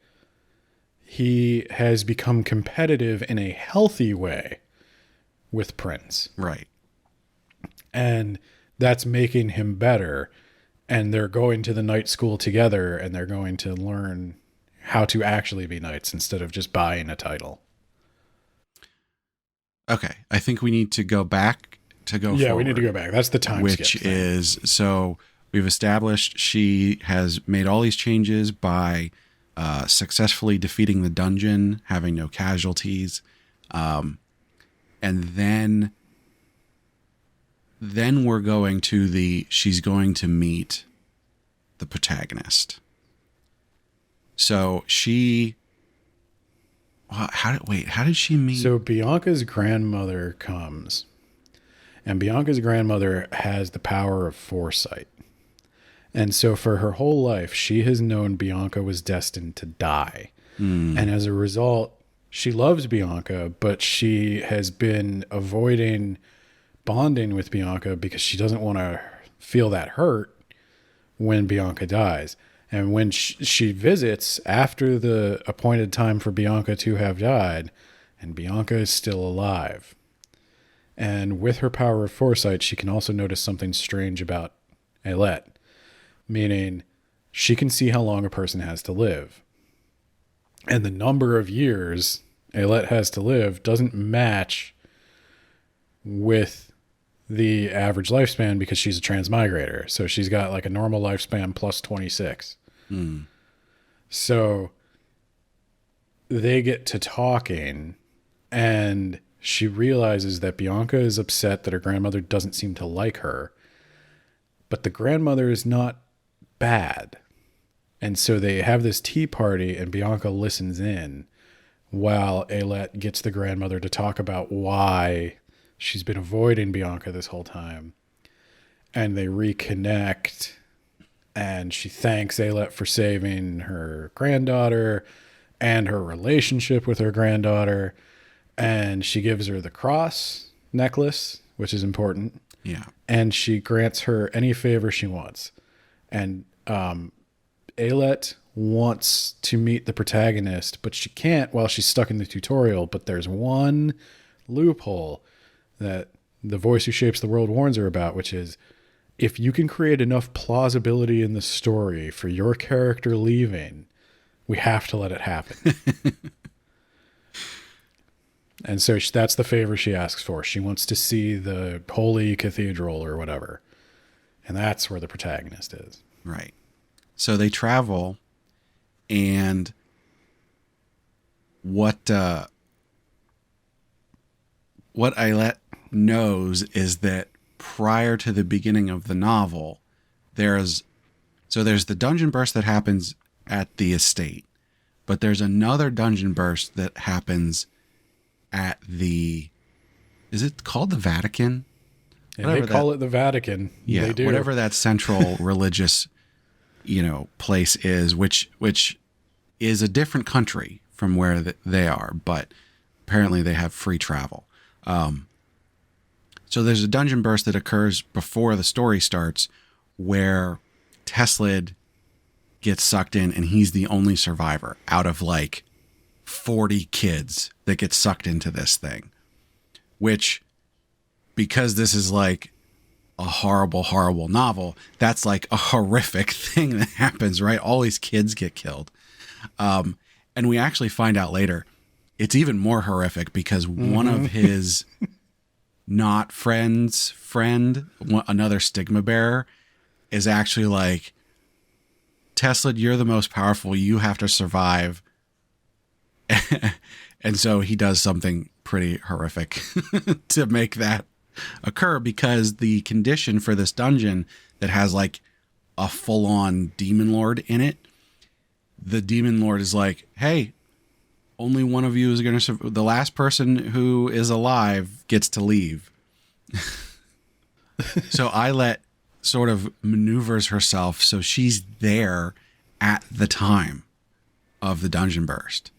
Speaker 2: he has become competitive in a healthy way with Prince.
Speaker 1: Right.
Speaker 2: And that's making him better. And they're going to the knight school together, and they're going to learn how to actually be knights instead of just buying a title.
Speaker 1: Okay. I think we need to go back to go forward.
Speaker 2: Yeah, we need to go back. That's the time skip
Speaker 1: Which
Speaker 2: thing.
Speaker 1: is, so we've established she has made all these changes by successfully defeating the dungeon, having no casualties. And then we're going to she's going to meet the protagonist. So how did she meet?
Speaker 2: So Bianca's grandmother comes, and Bianca's grandmother has the power of foresight. And so for her whole life, she has known Bianca was destined to die. And as a result, she loves Bianca, but she has been avoiding bonding with Bianca because she doesn't want to feel that hurt when Bianca dies. And when she visits after the appointed time for Bianca to have died, and Bianca is still alive. And with her power of foresight, she can also notice something strange about Ayelet, meaning she can see how long a person has to live. And the number of years Ayelet has to live doesn't match with the average lifespan because she's a transmigrator. So she's got like a normal lifespan plus 26. So they get to talking, and she realizes that Bianca is upset that her grandmother doesn't seem to like her, but the grandmother is not bad. And so they have this tea party, and Bianca listens in while Ayelet gets the grandmother to talk about why she's been avoiding Bianca this whole time. And they reconnect, and she thanks Ayelet for saving her granddaughter and her relationship with her granddaughter. And she gives her the cross necklace, which is important.
Speaker 1: Yeah.
Speaker 2: And she grants her any favor she wants. And Ayelet wants to meet the protagonist, but she can't while she's stuck in the tutorial. But there's one loophole that the voice who shapes the world warns her about, which is if you can create enough plausibility in the story for your character leaving, we have to let it happen. And so that's the favor she asks for. She wants to see the holy cathedral or whatever. And that's where the protagonist is.
Speaker 1: Right. So they travel, and what Ayelet knows is that prior to the beginning of the novel, there's the dungeon burst that happens at the estate, but there's another dungeon burst that happens at the is it called the Vatican?
Speaker 2: And they call it the Vatican.
Speaker 1: Yeah,
Speaker 2: they do.
Speaker 1: Whatever that central religious, place is, which is a different country from where they are, but apparently they have free travel. So there's a dungeon burst that occurs before the story starts where Teslid gets sucked in, and he's the only survivor out of like 40 kids that get sucked into this thing, which, because this is like a horrible, horrible novel, that's like a horrific thing that happens, right? All these kids get killed. And we actually find out later, it's even more horrific because one of his not friends' friend, another stigma bearer, is actually like, Teslid, you're the most powerful. You have to survive. And so he does something pretty horrific to make that occur, because the condition for this dungeon that has like a full-on demon lord in it, the demon lord is like, hey, only one of you is going to survive. The last person who is alive gets to leave. So Eyelet sort of maneuvers herself so she's there at the time of the dungeon burst.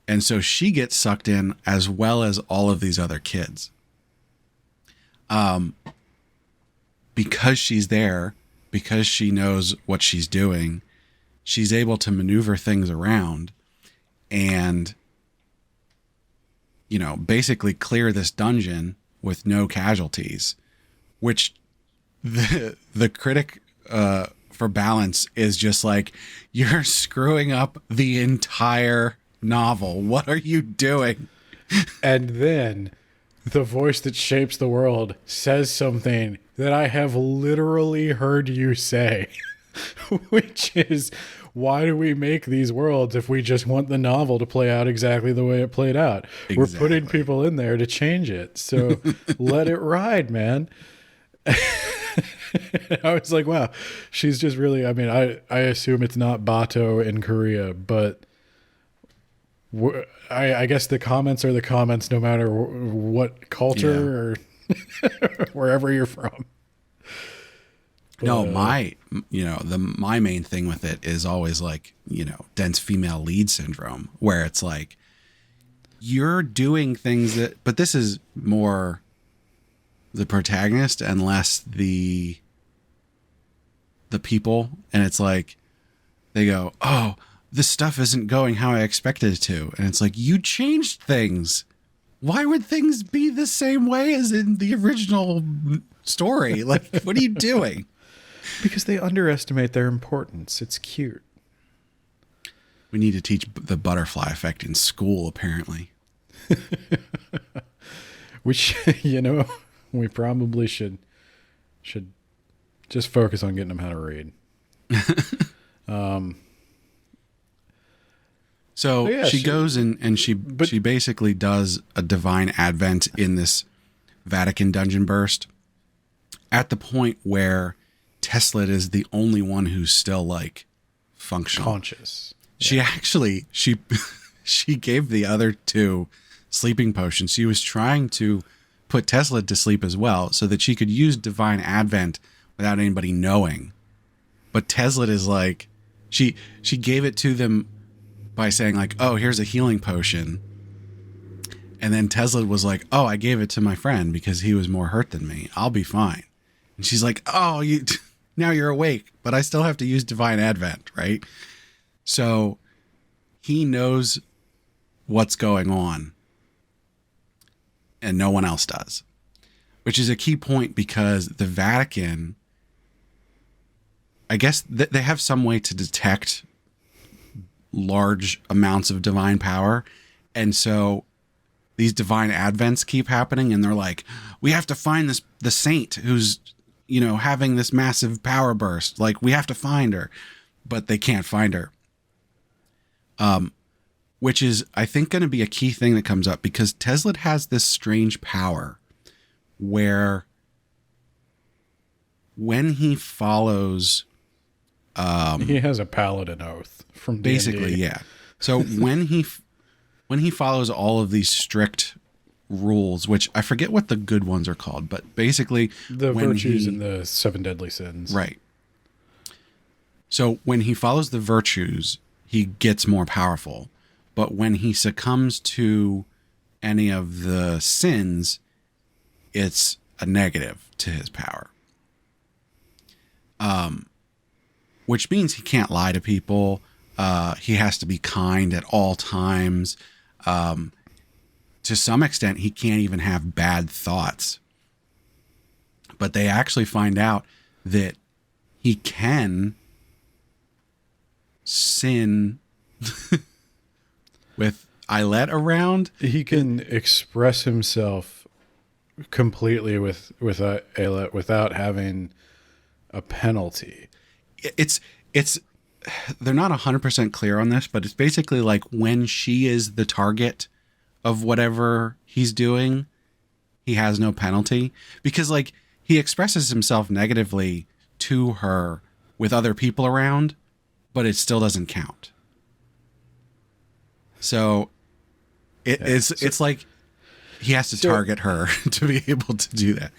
Speaker 1: And so she gets sucked in as well as all of these other kids. Because she's there, because she knows what she's doing, she's able to maneuver things around and, basically clear this dungeon with no casualties, which the critic for Balance is just like, you're screwing up the entire novel. What are you doing?
Speaker 2: And then the voice that shapes the world says something that I have literally heard you say, which is, why do we make these worlds if we just want the novel to play out exactly the way it played out? Exactly. We're putting people in there to change it. So let it ride, man. I was like, wow, she's just really, I assume it's not Bato in Korea, but I guess the comments are the comments no matter what culture or wherever you're from.
Speaker 1: No, my main thing with it is always like, dense female lead syndrome, where it's like, you're doing things that, but this is more the protagonist and less the people. And it's like, they go, oh, this stuff isn't going how I expected it to. And it's like, you changed things. Why would things be the same way as in the original story? Like, what are you doing?
Speaker 2: Because they underestimate their importance. It's cute.
Speaker 1: We need to teach the butterfly effect in school, apparently.
Speaker 2: Which, we probably should just focus on getting them how to read.
Speaker 1: So she goes and she basically does a divine advent in this Vatican dungeon burst at the point where Teslid is the only one who's still like functional,
Speaker 2: conscious.
Speaker 1: She actually she gave the other two sleeping potions. She was trying to put Teslid to sleep as well so that she could use divine advent without anybody knowing. But Teslid is like, she gave it to them by saying like, oh, here's a healing potion. And then Teslid was like, oh, I gave it to my friend because he was more hurt than me. I'll be fine. And she's like, oh, now you're awake, but I still have to use divine advent, right? So he knows what's going on and no one else does, which is a key point because the Vatican, I guess they have some way to detect large amounts of divine power. And so these divine advents keep happening and they're like, we have to find the saint who's, having this massive power burst. Like, we have to find her, but they can't find her. Which is, I think, going to be a key thing that comes up because Teslid has this strange power where when he follows,
Speaker 2: he has a paladin oath from D&D.
Speaker 1: Basically, yeah. So when he follows all of these strict rules, which I forget what the good ones are called, but basically
Speaker 2: the virtues and the 7 deadly sins.
Speaker 1: Right. So when he follows the virtues, he gets more powerful. But when he succumbs to any of the sins, it's a negative to his power. Which means he can't lie to people. He has to be kind at all times. To some extent, he can't even have bad thoughts. But they actually find out that he can sin with Eyelet around.
Speaker 2: He can express himself completely with Eyelet without having a penalty.
Speaker 1: It's they're not 100% clear on this, but it's basically like when she is the target of whatever he's doing, he has no penalty, because like he expresses himself negatively to her with other people around, but it still doesn't count. So it's like he has to target her to be able to do that.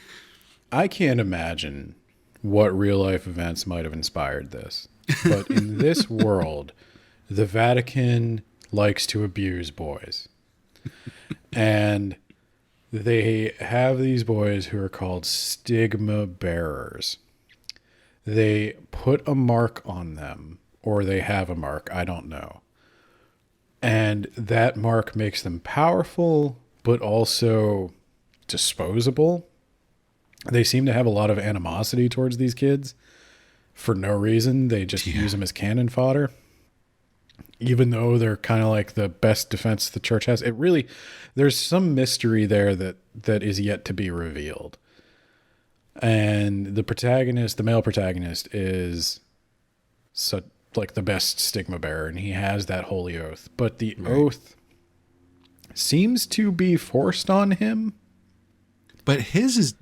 Speaker 2: I can't imagine what real life events might have inspired this. But in this world, the Vatican likes to abuse boys. And they have these boys who are called stigma bearers. They put a mark on them, or they have a mark, I don't know. And that mark makes them powerful, but also disposable. They seem to have a lot of animosity towards these kids for no reason. They just use them as cannon fodder. Even though they're kind of like the best defense the church has. It really, there's some mystery there that is yet to be revealed. And the protagonist, the male protagonist, is like the best stigma bearer, and he has that holy oath. But the oath seems to be forced on him.
Speaker 1: But his is,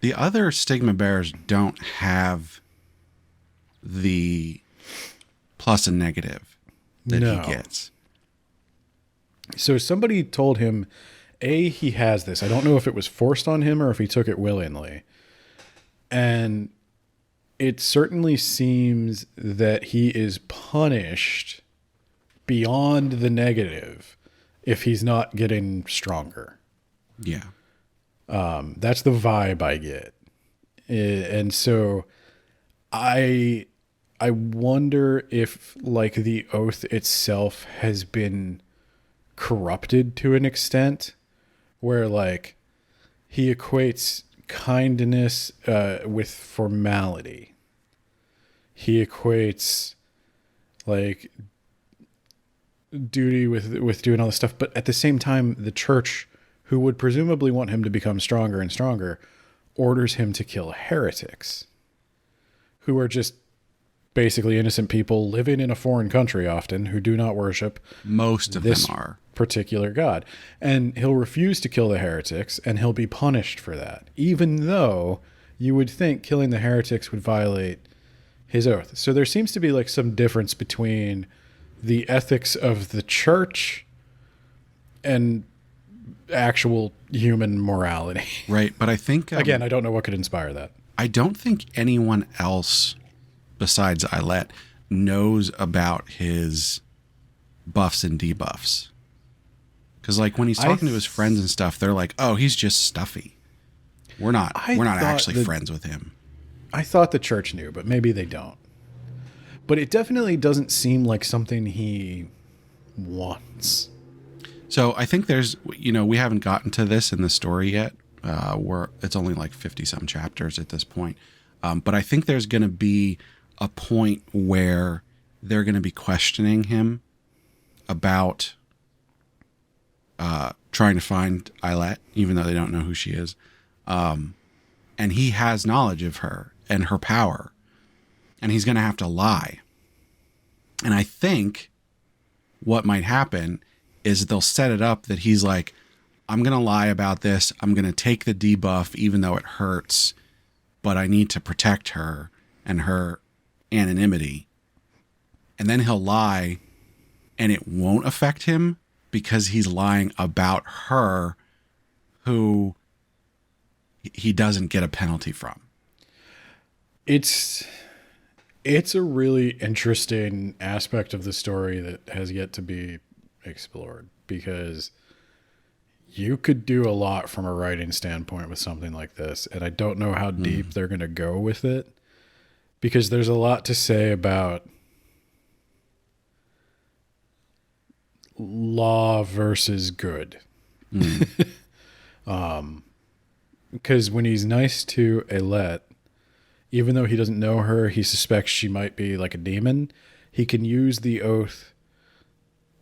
Speaker 1: the other stigma bearers don't have the plus and negative that he gets.
Speaker 2: So somebody told him, he has this. I don't know if it was forced on him or if he took it willingly. And it certainly seems that he is punished beyond the negative if he's not getting stronger.
Speaker 1: Yeah.
Speaker 2: That's the vibe I get. And so I wonder if like the oath itself has been corrupted to an extent where like he equates kindness with formality. He equates like duty with doing all this stuff, but at the same time the church, who would presumably want him to become stronger and stronger, orders him to kill heretics who are just basically innocent people living in a foreign country often who do not worship
Speaker 1: most of
Speaker 2: this
Speaker 1: them are
Speaker 2: particular god. And he'll refuse to kill the heretics, and he'll be punished for that, even though you would think killing the heretics would violate his oath. So there seems to be like some difference between the ethics of the church and actual human morality.
Speaker 1: Right. But I think
Speaker 2: again, I don't know what could inspire that.
Speaker 1: I don't think anyone else besides Eyelet knows about his buffs and debuffs. Because like when he's talking to his friends and stuff, they're like, "Oh, he's just stuffy. We're not actually friends with him."
Speaker 2: I thought the church knew, but maybe they don't. But it definitely doesn't seem like something he wants.
Speaker 1: So I think there's, we haven't gotten to this in the story yet. It's only like 50 some chapters at this point. But I think there's going to be a point where they're going to be questioning him about trying to find Eyelet, even though they don't know who she is. And he has knowledge of her and her power. And he's going to have to lie. And I think what might happen is they'll set it up that he's like, I'm going to lie about this. I'm going to take the debuff, even though it hurts, but I need to protect her and her anonymity. And then he'll lie and it won't affect him because he's lying about her who he doesn't get a penalty from.
Speaker 2: It's a really interesting aspect of the story that has yet to be explored, because you could do a lot from a writing standpoint with something like this, and I don't know how deep they're going to go with it, because there's a lot to say about law versus good. Because when he's nice to Ailette, even though he doesn't know her, he suspects she might be like a demon. He can use the oath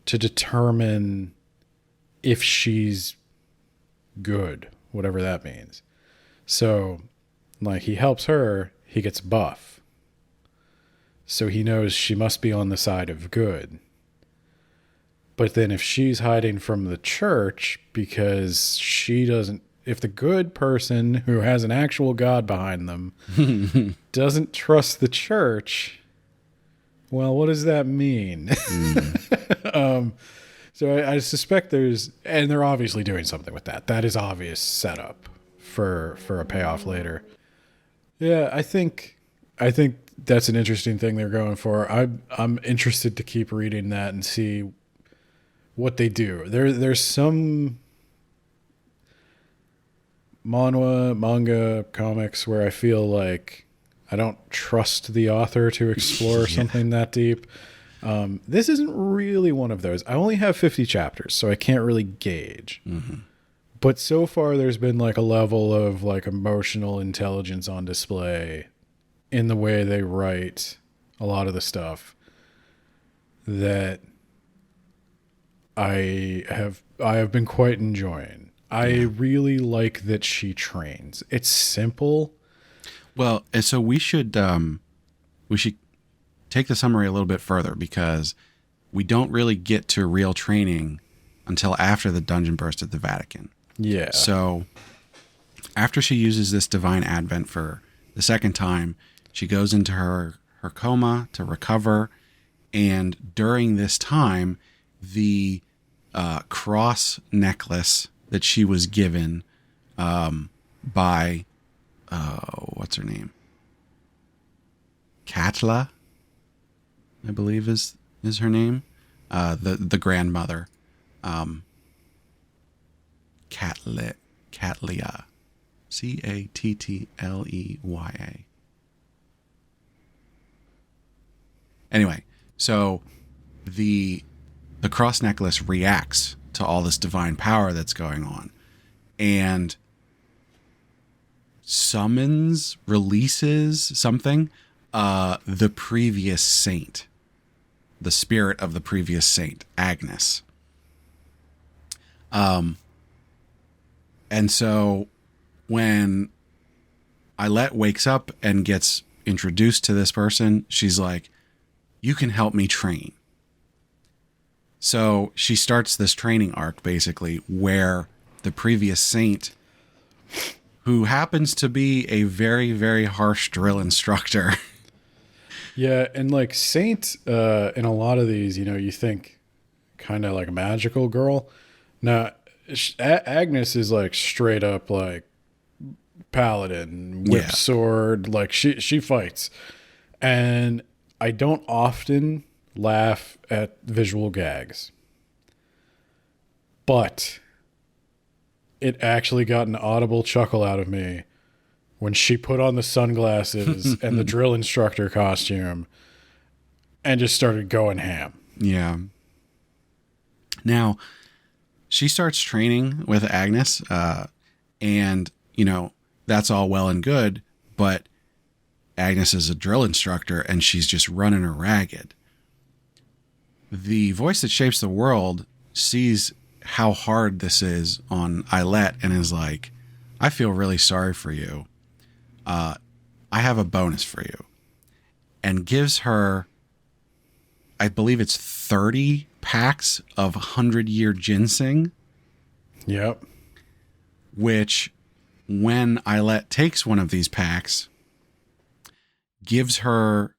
Speaker 2: to determine if she's good, whatever that means. So, like, he helps her, he gets buff. So he knows she must be on the side of good. But then if she's hiding from the church because she doesn't, if the good person who has an actual God behind them doesn't trust the church, well, what does that mean? So I suspect and they're obviously doing something with that. That is obvious setup for a payoff later. Yeah, I think that's an interesting thing they're going for. I'm interested to keep reading that and see what they do. There's some manga, comics where I feel like I don't trust the author to explore something that deep. This isn't really one of those. I only have 50 chapters, so I can't really gauge. But so far, there's been like a level of like emotional intelligence on display in the way they write a lot of the stuff that I have been quite enjoying. I really like that she trains. It's simple.
Speaker 1: Well, and so we should take the summary a little bit further, because we don't really get to real training until after the dungeon burst at the Vatican.
Speaker 2: Yeah.
Speaker 1: So after she uses this divine advent for the second time, she goes into her coma to recover. And during this time, the cross necklace that she was given by, what's her name? Katla, I believe is her name. The grandmother. Katlia. Cattleya. Anyway, so the cross necklace reacts to all this divine power that's going on, and releases something, the previous saint, the spirit of the previous saint, Agnes. And so when Ailette wakes up and gets introduced to this person, she's like, you can help me train. So she starts this training arc, basically, where the previous saint, who happens to be a very, very harsh drill instructor.
Speaker 2: Yeah, and like Saint, in a lot of these, you think kind of like a magical girl. Now, Agnes is like straight up like paladin, whip sword, like she fights. And I don't often laugh at visual gags, but it actually got an audible chuckle out of me when she put on the sunglasses and the drill instructor costume and just started going ham.
Speaker 1: Yeah. Now, she starts training with Agnes, and, that's all well and good, but Agnes is a drill instructor, and she's just running her ragged. The voice that shapes the world sees how hard this is on Ailette and is like, I feel really sorry for you. I have a bonus for you. And gives her, I believe it's 30 packs of 100-year ginseng.
Speaker 2: Yep.
Speaker 1: Which, when Ailette takes one of these packs, gives her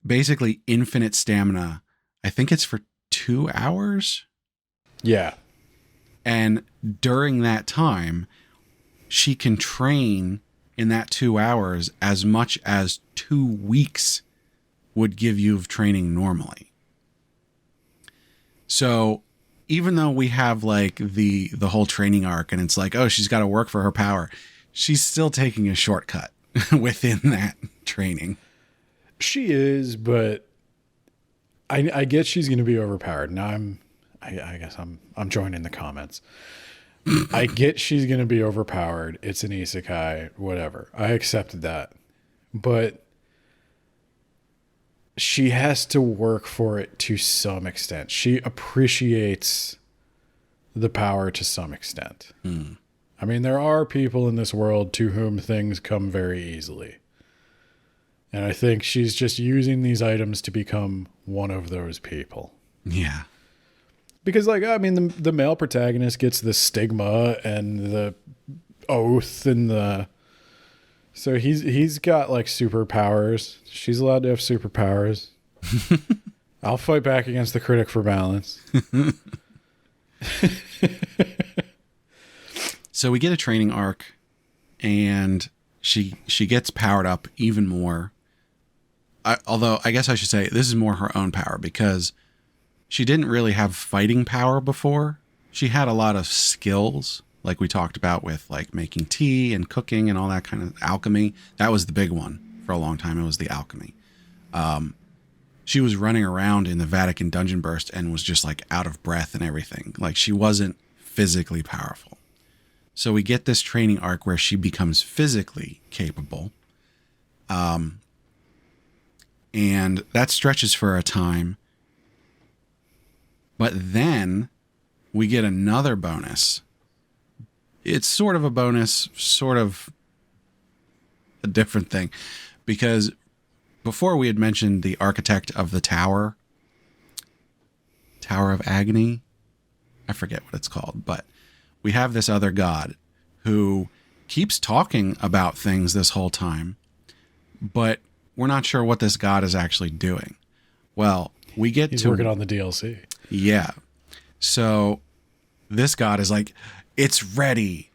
Speaker 1: basically infinite stamina. I think it's for 2 hours.
Speaker 2: Yeah.
Speaker 1: And during that time, she can train in that 2 hours as much as 2 weeks would give you of training normally. So even though we have like the whole training arc and it's like, oh, she's got to work for her power, she's still taking a shortcut within that training.
Speaker 2: She is, but I get she's going to be overpowered. Now I guess I'm joining the comments. I get she's going to be overpowered. It's an isekai, whatever. I accepted that. But she has to work for it to some extent. She appreciates the power to some extent. I mean, there are people in this world to whom things come very easily. And I think she's just using these items to become one of those people.
Speaker 1: Yeah.
Speaker 2: Because, like, I mean, the male protagonist gets the stigma and the oath and the... So he's got, like, superpowers. She's allowed to have superpowers. I'll fight back against the critic for balance.
Speaker 1: So we get a training arc, and she gets powered up even more. Although, I guess I should say, this is more her own power, because she didn't really have fighting power before. She had a lot of skills, like we talked about with like making tea and cooking and all that kind of alchemy. That was the big one for a long time. It was the alchemy. She was running around in the Vatican dungeon burst and was just like out of breath and everything. Like she wasn't physically powerful. So we get this training arc where she becomes physically capable. And that stretches for a time. But then we get another bonus. It's sort of a bonus, sort of a different thing. Because before we had mentioned the architect of the Tower of Agony. I forget what it's called, but we have this other god who keeps talking about things this whole time, but we're not sure what this god is actually doing. Well,
Speaker 2: He's working on the DLC.
Speaker 1: Yeah. So this god is like, it's ready.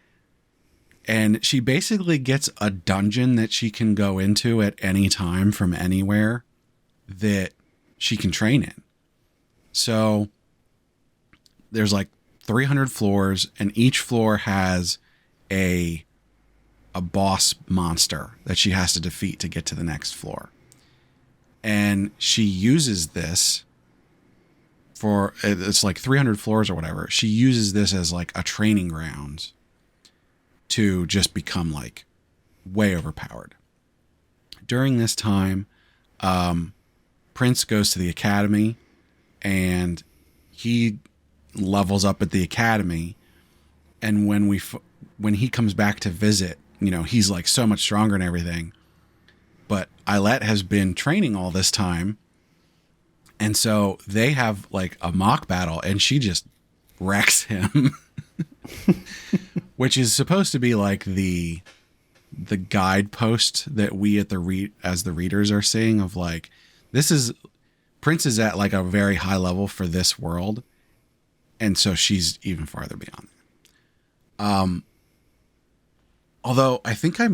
Speaker 1: And she basically gets a dungeon that she can go into at any time from anywhere that she can train in. So there's like 300 floors, and each floor has a boss monster that she has to defeat to get to the next floor. And she uses this for, it's like 300 floors or whatever. She uses this as like a training ground to just become like way overpowered. During this time, Prince goes to the academy and he levels up at the academy. And when he comes back to visit, you know, he's like so much stronger and everything. But Eilette has been training all this time. And so they have like a mock battle and she just wrecks him. Which is supposed to be like the guidepost that we at as the readers are seeing of like, Prince is at like a very high level for this world. And so she's even farther beyond that. Although I think I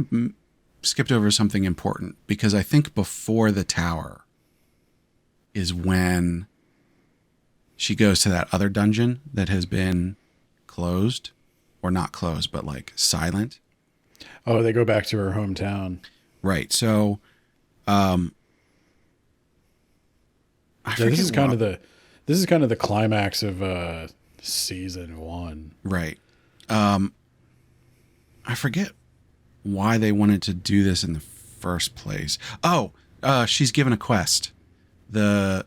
Speaker 1: skipped over something important, because I think before the tower is when she goes to that other dungeon that has been closed, or not closed, but like silent.
Speaker 2: Oh, they go back to her hometown.
Speaker 1: Right. So,
Speaker 2: this is kind of the climax of season 1.
Speaker 1: Right. I forget why they wanted to do this in the first place. Oh, she's given a quest. The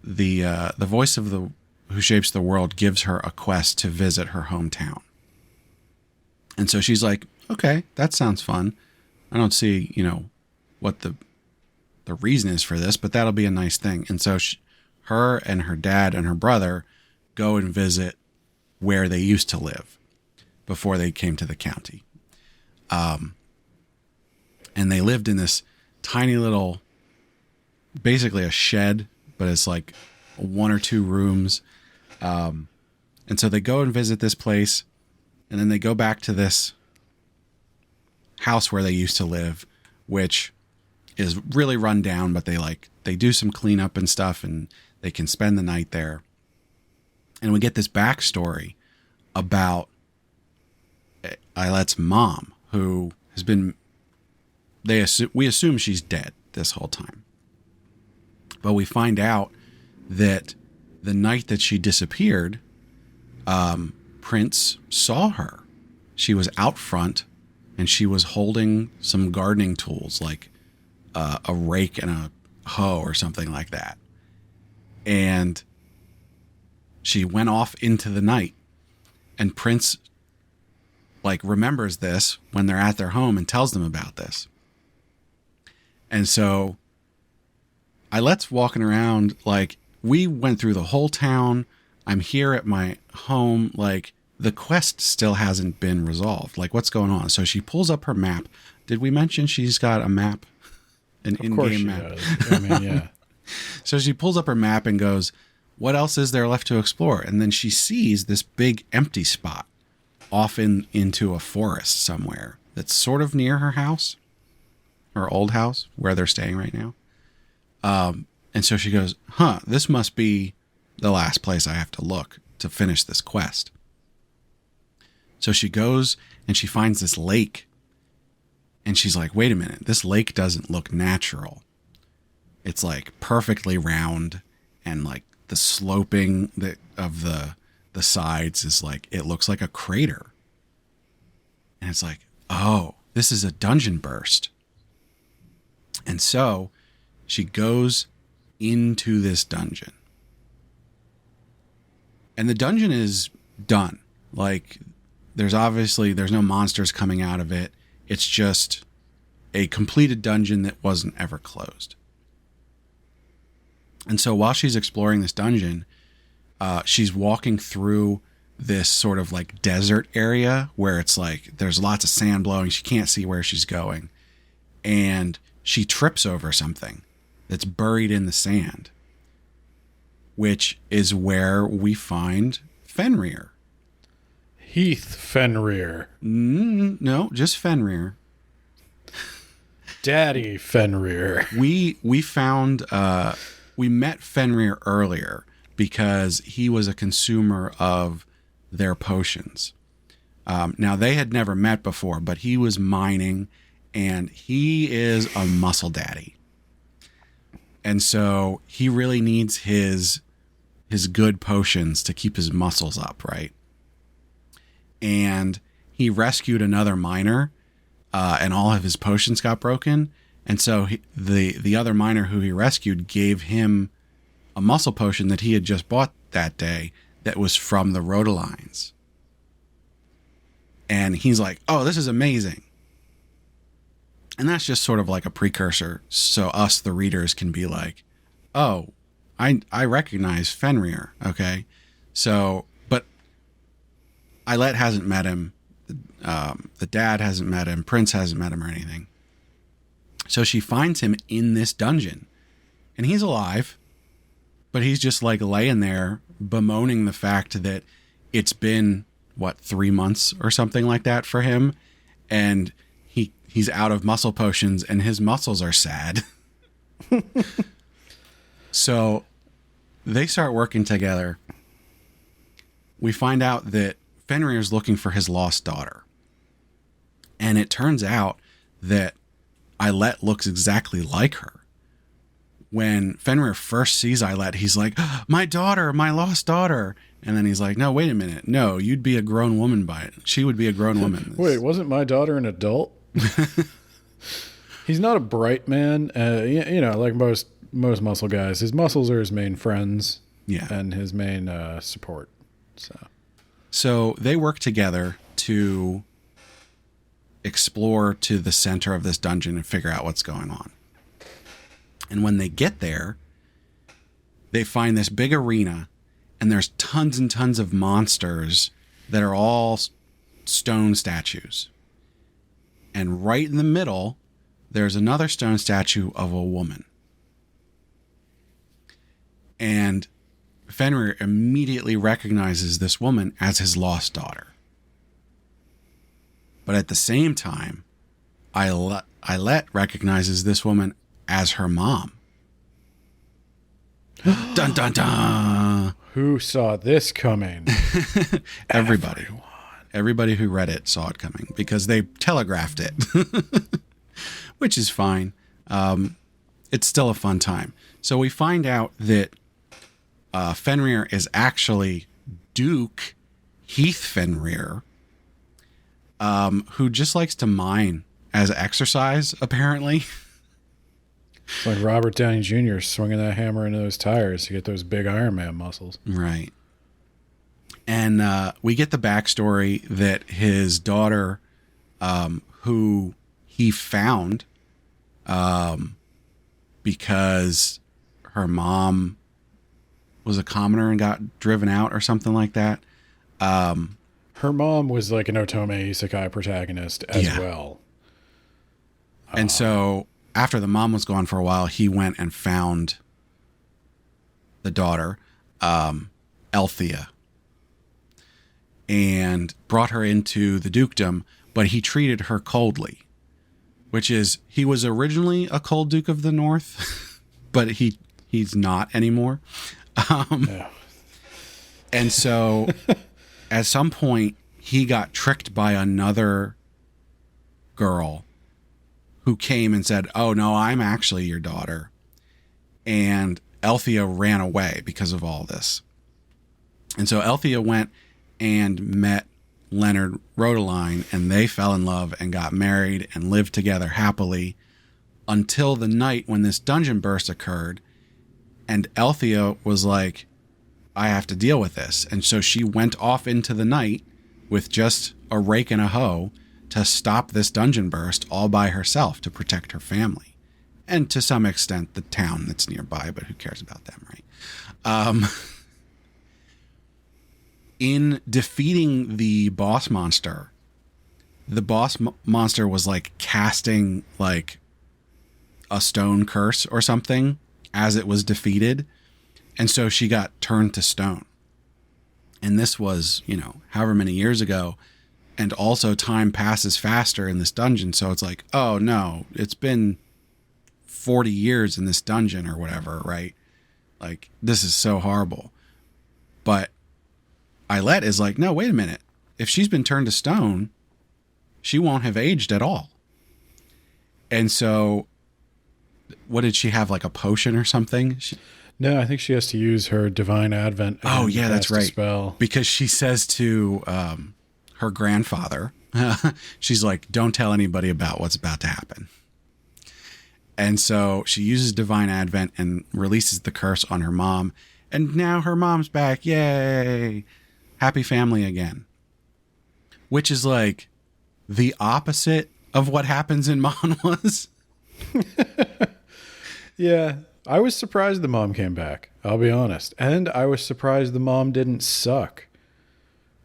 Speaker 1: voice of the who shapes the world gives her a quest to visit her hometown. And so she's like, okay, that sounds fun. I don't see, what the reason is for this, but that'll be a nice thing. And so her and her dad and her brother go and visit where they used to live before they came to the county. And they lived in this tiny little, basically a shed, but it's like 1 or 2 rooms. And so they go and visit this place, and then they go back to this house where they used to live, which is really run down, but they do some cleanup and stuff, and they can spend the night there. And we get this backstory about Ailette's mom, who has been, we assume she's dead this whole time. But we find out that the night that she disappeared, Prince saw her. She was out front, and she was holding some gardening tools, like a rake and a hoe or something like that. And she went off into the night, and Prince remembers this when they're at their home and tells them about this. And so Ailette's walking around we went through the whole town. I'm here at my home. The quest still hasn't been resolved. What's going on? So she pulls up her map. Did we mention she's got a map? An in-game map.
Speaker 2: Does. I mean, yeah.
Speaker 1: So she pulls up her map and goes, what else is there left to explore? And then she sees this big empty spot off into a forest somewhere that's sort of near her house, her old house where they're staying right now. And so she goes, this must be the last place I have to look to finish this quest. So she goes and she finds this lake, and she's like, wait a minute, this lake doesn't look natural. It's perfectly round, and the sloping of the sides is it looks like a crater. And it's oh, this is a dungeon burst. And so she goes into this dungeon. And the dungeon is done. There's no monsters coming out of it. It's just a completed dungeon that wasn't ever closed. And so while she's exploring this dungeon, she's walking through this sort of desert area where it's there's lots of sand blowing. She can't see where she's going. And she trips over something that's buried in the sand, which is where we find Fenrir.
Speaker 2: Heath Fenrir.
Speaker 1: No, just Fenrir.
Speaker 2: Daddy Fenrir.
Speaker 1: We found, we met Fenrir earlier because he was a consumer of their potions. Now, they had never met before, but he was mining, and he is a muscle daddy. And so he really needs his good potions to keep his muscles up, right? And he rescued another miner, and all of his potions got broken. And so the other miner who he rescued gave him a muscle potion that he had just bought that day that was from the Rhodolines. And he's like, oh, this is amazing. And that's just sort of a precursor, so us, the readers, can be oh, I recognize Fenrir, okay? So, but Ailette hasn't met him. The dad hasn't met him. Prince hasn't met him or anything. So she finds him in this dungeon. And he's alive, but he's just laying there bemoaning the fact that it's been, 3 months or something like that for him. And he's out of muscle potions, and his muscles are sad. So they start working together. We find out that Fenrir is looking for his lost daughter. And it turns out that Ailette looks exactly like her. When Fenrir first sees Ailette, he's like, my daughter, my lost daughter. And then he's like, no, wait a minute. No, you'd be a grown woman by it. She would be a grown woman.
Speaker 2: Wait, wasn't my daughter an adult? He's not a bright man. Like most muscle guys, his muscles are his main friends.
Speaker 1: Yeah.
Speaker 2: And his main support.
Speaker 1: So they work together to explore to the center of this dungeon and figure out what's going on. And when they get there, they find this big arena, and there's tons and tons of monsters that are all stone statues. And right in the middle, there's another stone statue of a woman. And Fenrir immediately recognizes this woman as his lost daughter. But at the same time, Eilert recognizes this woman as her mom. Dun, dun, dun.
Speaker 2: Who saw this coming?
Speaker 1: Everybody. Everybody who read it saw it coming because they telegraphed it, which is fine. It's still a fun time. So we find out that Fenrir is actually Duke Heath Fenrir, who just likes to mine as exercise, apparently.
Speaker 2: It's like Robert Downey Jr. swinging that hammer into those tires to get those big Iron Man muscles.
Speaker 1: Right. And we get the backstory that his daughter, who he found because her mom was a commoner and got driven out or something like that.
Speaker 2: Her mom was like an Otome Isekai protagonist as well.
Speaker 1: And so after the mom was gone for a while, he went and found the daughter, Althea, and brought her into the dukedom, but he treated her coldly, which is, he was originally a cold Duke of the North, but he's not anymore. And so at some point he got tricked by another girl who came and said, "Oh no, I'm actually your daughter." And Althea ran away because of all this. And so Althea went and met Leonard Rodeline, and they fell in love and got married and lived together happily until the night when this dungeon burst occurred. And Althea was like, "I have to deal with this." And so she went off into the night with just a rake and a hoe to stop this dungeon burst all by herself to protect her family. And to some extent, the town that's nearby, but who cares about them, right? In defeating the boss monster, the boss monster was like casting like a stone curse or something as it was defeated. And so she got turned to stone. And this was, however many years ago. And also time passes faster in this dungeon. So it's like, oh no, it's been 40 years in this dungeon or whatever, right? Like, this is so horrible. But Eilert is like, no, wait a minute. If she's been turned to stone, she won't have aged at all. And so, what did she have, like a potion or something?
Speaker 2: No, I think she has to use her divine advent.
Speaker 1: Oh yeah, that's right.
Speaker 2: Spell.
Speaker 1: Because she says to her grandfather, she's like, "Don't tell anybody about what's about to happen." And so she uses divine advent and releases the curse on her mom. And now her mom's back. Yay. Happy family again. Which is like the opposite of what happens in manhwas.
Speaker 2: Yeah. I was surprised the mom came back. I'll be honest. And I was surprised the mom didn't suck.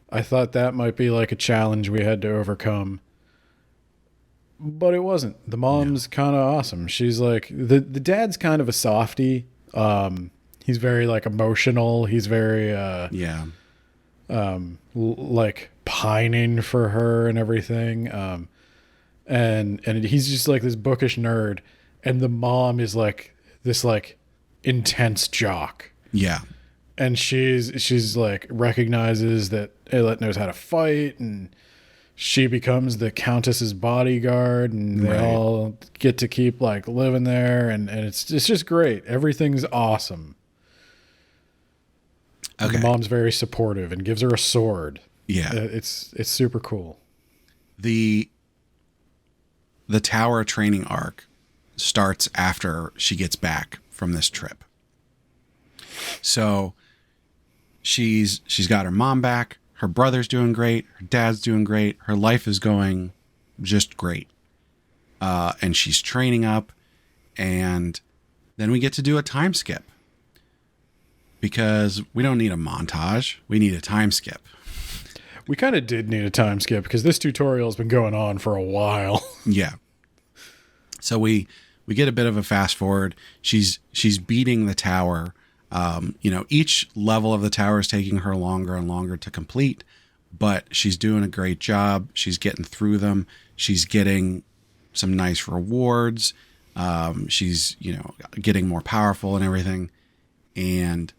Speaker 2: I thought that might be like a challenge we had to overcome. But it wasn't. The mom's kind of awesome. She's like, the dad's kind of a softie. He's very like emotional. He's very like pining for her and everything. And he's just like this bookish nerd. And the mom is like this like intense jock.
Speaker 1: Yeah.
Speaker 2: And she's like recognizes that Ailette knows how to fight, and she becomes the Countess's bodyguard, and they all get to keep like living there, and it's just great. Everything's awesome. Okay. The mom's very supportive and gives her a sword.
Speaker 1: Yeah.
Speaker 2: It's super cool.
Speaker 1: The tower training arc starts after she gets back from this trip. So she's got her mom back, her brother's doing great, her dad's doing great, her life is going just great. And she's training up, and then we get to do a time skip. Because we don't need a montage, we need a time skip.
Speaker 2: We kind of did need a time skip because this tutorial has been going on for a while.
Speaker 1: Yeah. So we get a bit of a fast forward. She's beating the tower. Each level of the tower is taking her longer and longer to complete, but she's doing a great job. She's getting through them. She's getting some nice rewards. She's, getting more powerful and everything. And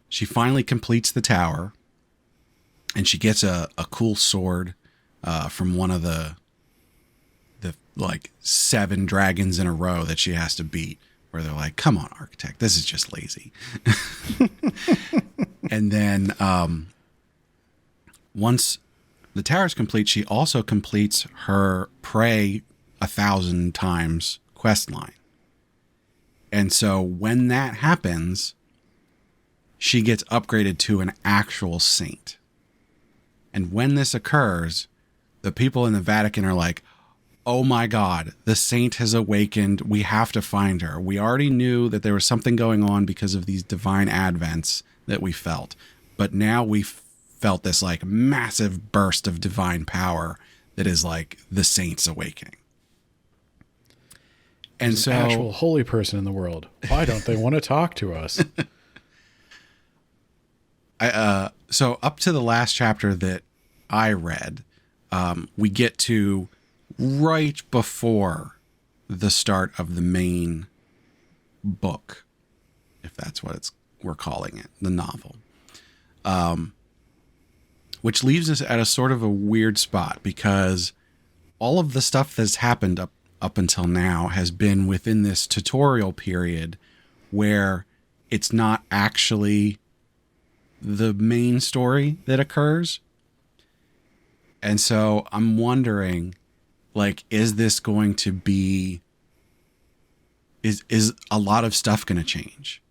Speaker 1: she finally completes the tower, and she gets a cool sword from one of the 7 dragons in a row that she has to beat, where they're like, come on, architect, this is just lazy. And then once the tower's complete, she also completes her pray 1,000 times quest line. And so when that happens, she gets upgraded to an actual saint. And when this occurs, the people in the Vatican are like, oh my God, the saint has awakened. We have to find her. We already knew that there was something going on because of these divine advents that we felt. But now we felt this massive burst of divine power that is like the saint's awakening. And so,
Speaker 2: an actual holy person in the world. Why don't they want to talk to us?
Speaker 1: So up to the last chapter that I read, we get to right before the start of the main book, if that's what we're calling it, the novel, which leaves us at a sort of a weird spot, because all of the stuff that's happened up until now has been within this tutorial period where it's not actually the main story that occurs. And so I'm wondering, is this going to be, is a lot of stuff going to change?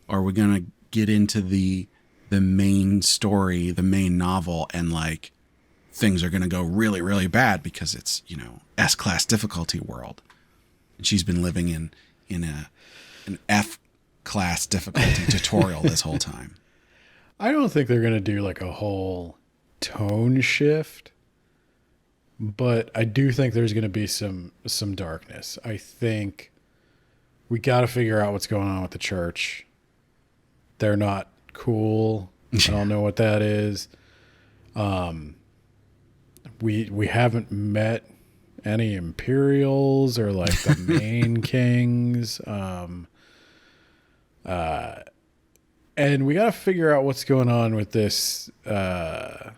Speaker 1: Or are we going to get into the main story, the main novel, and things are going to go really, really bad because it's, S-class difficulty world. And she's been living in an F-class difficulty tutorial this whole time.
Speaker 2: I don't think they're going to do a whole tone shift, but I do think there's going to be some darkness. I think we got to figure out what's going on with the church. They're not cool. I don't know what that is. We haven't met any Imperials or the main kings. And we got to figure out what's going on with this. I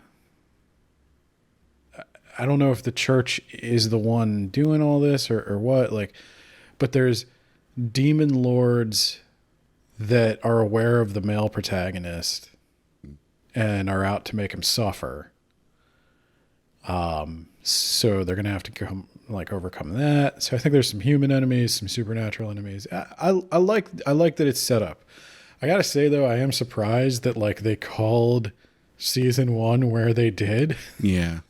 Speaker 2: don't know if the church is the one doing all this or what, but there's demon lords that are aware of the male protagonist and are out to make him suffer. So they're going to have to overcome that. So I think there's some human enemies, some supernatural enemies. I like that it's set up. I got to say though, I am surprised that they called season 1 where they did.
Speaker 1: Yeah.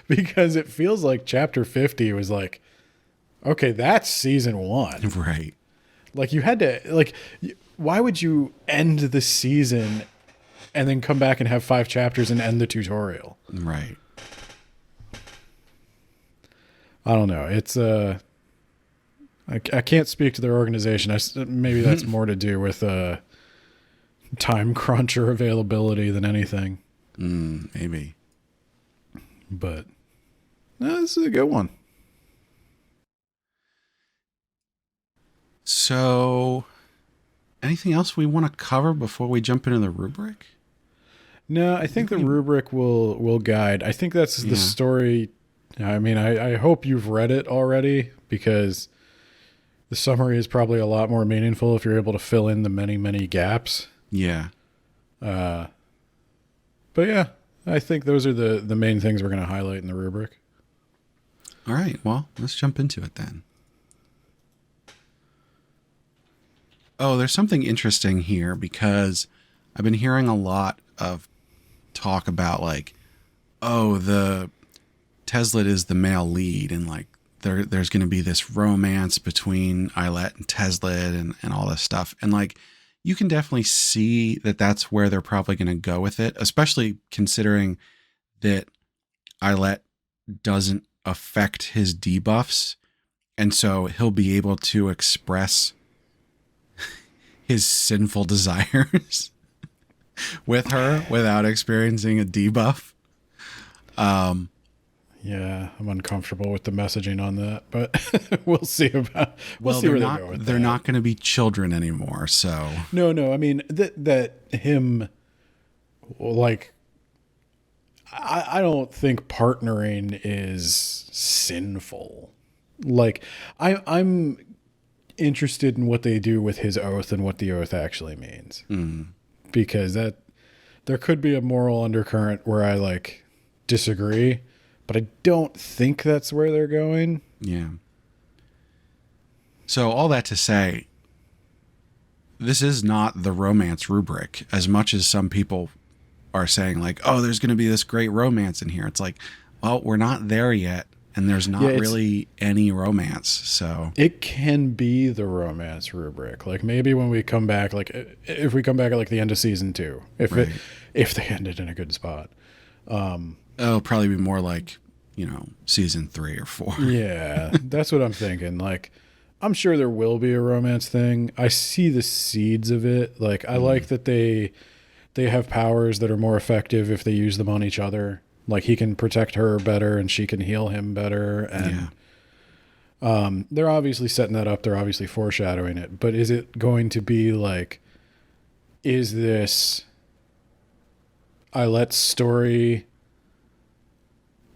Speaker 2: Because it feels like chapter 50 was okay, that's season 1.
Speaker 1: Right.
Speaker 2: You had to, why would you end the season and then come back and have 5 chapters and end the tutorial?
Speaker 1: Right.
Speaker 2: I don't know. It's, I can't speak to their organization. Maybe that's more to do with, time crunch or availability than anything.
Speaker 1: Maybe.
Speaker 2: But no, this is a good one.
Speaker 1: So, anything else we want to cover before we jump into the rubric?
Speaker 2: No, I think the rubric will guide. I think that's the story. I mean, I hope you've read it already, because the summary is probably a lot more meaningful if you're able to fill in the many, many gaps.
Speaker 1: Yeah.
Speaker 2: But yeah, I think those are the main things we're going to highlight in the rubric.
Speaker 1: All right. Well, let's jump into it then. Oh, there's something interesting here, because I've been hearing a lot of talk about the Teslet is the male lead, and there's going to be this romance between Eilette and Teslet and all this stuff. And you can definitely see that that's where they're probably going to go with it, especially considering that Eilette doesn't affect his debuffs. And so he'll be able to express his sinful desires with her without experiencing a debuff.
Speaker 2: Yeah, I'm uncomfortable with the messaging on that, but we'll see about. We'll see
Speaker 1: they're
Speaker 2: where
Speaker 1: not.
Speaker 2: they go with
Speaker 1: They're
Speaker 2: that.
Speaker 1: not going to be children anymore. So
Speaker 2: No. I mean that him, like, I don't think partnering is sinful. Like, I'm interested in what they do with his oath and what the oath actually means, because that there could be a moral undercurrent where I like disagree, but I don't think that's where they're going.
Speaker 1: yeah. So all that to say, this is not the romance rubric as much as some people are saying like, oh, there's going to be this great romance in here. It's like, well, we're not there yet. And there's not really any romance. So
Speaker 2: it can be the romance rubric. Like maybe when we come back, like if we come back at like the end of season 2, if they ended in a good spot,
Speaker 1: it'll probably be more like, season 3 or 4.
Speaker 2: Yeah, that's what I'm thinking. Like, I'm sure there will be a romance thing. I see the seeds of it. Like, I like that they have powers that are more effective if they use them on each other. Like, he can protect her better and she can heal him better. And they're obviously setting that up. They're obviously foreshadowing it. But is it going to be like, is this Ilette's story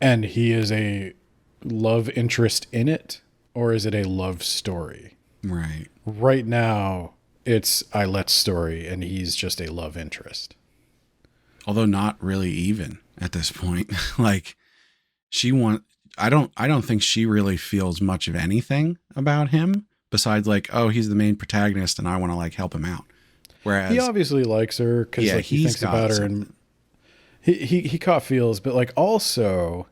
Speaker 2: and he is a love interest in it? Or is it a love story?
Speaker 1: Right.
Speaker 2: Right now, it's Ilette's story and he's just a love interest.
Speaker 1: Although not really even at this point. Like I don't think she really feels much of anything about him besides like, oh, he's the main protagonist and I want to like help him out. Whereas
Speaker 2: he obviously likes her because like, he thinks about her and he caught feels, but like also,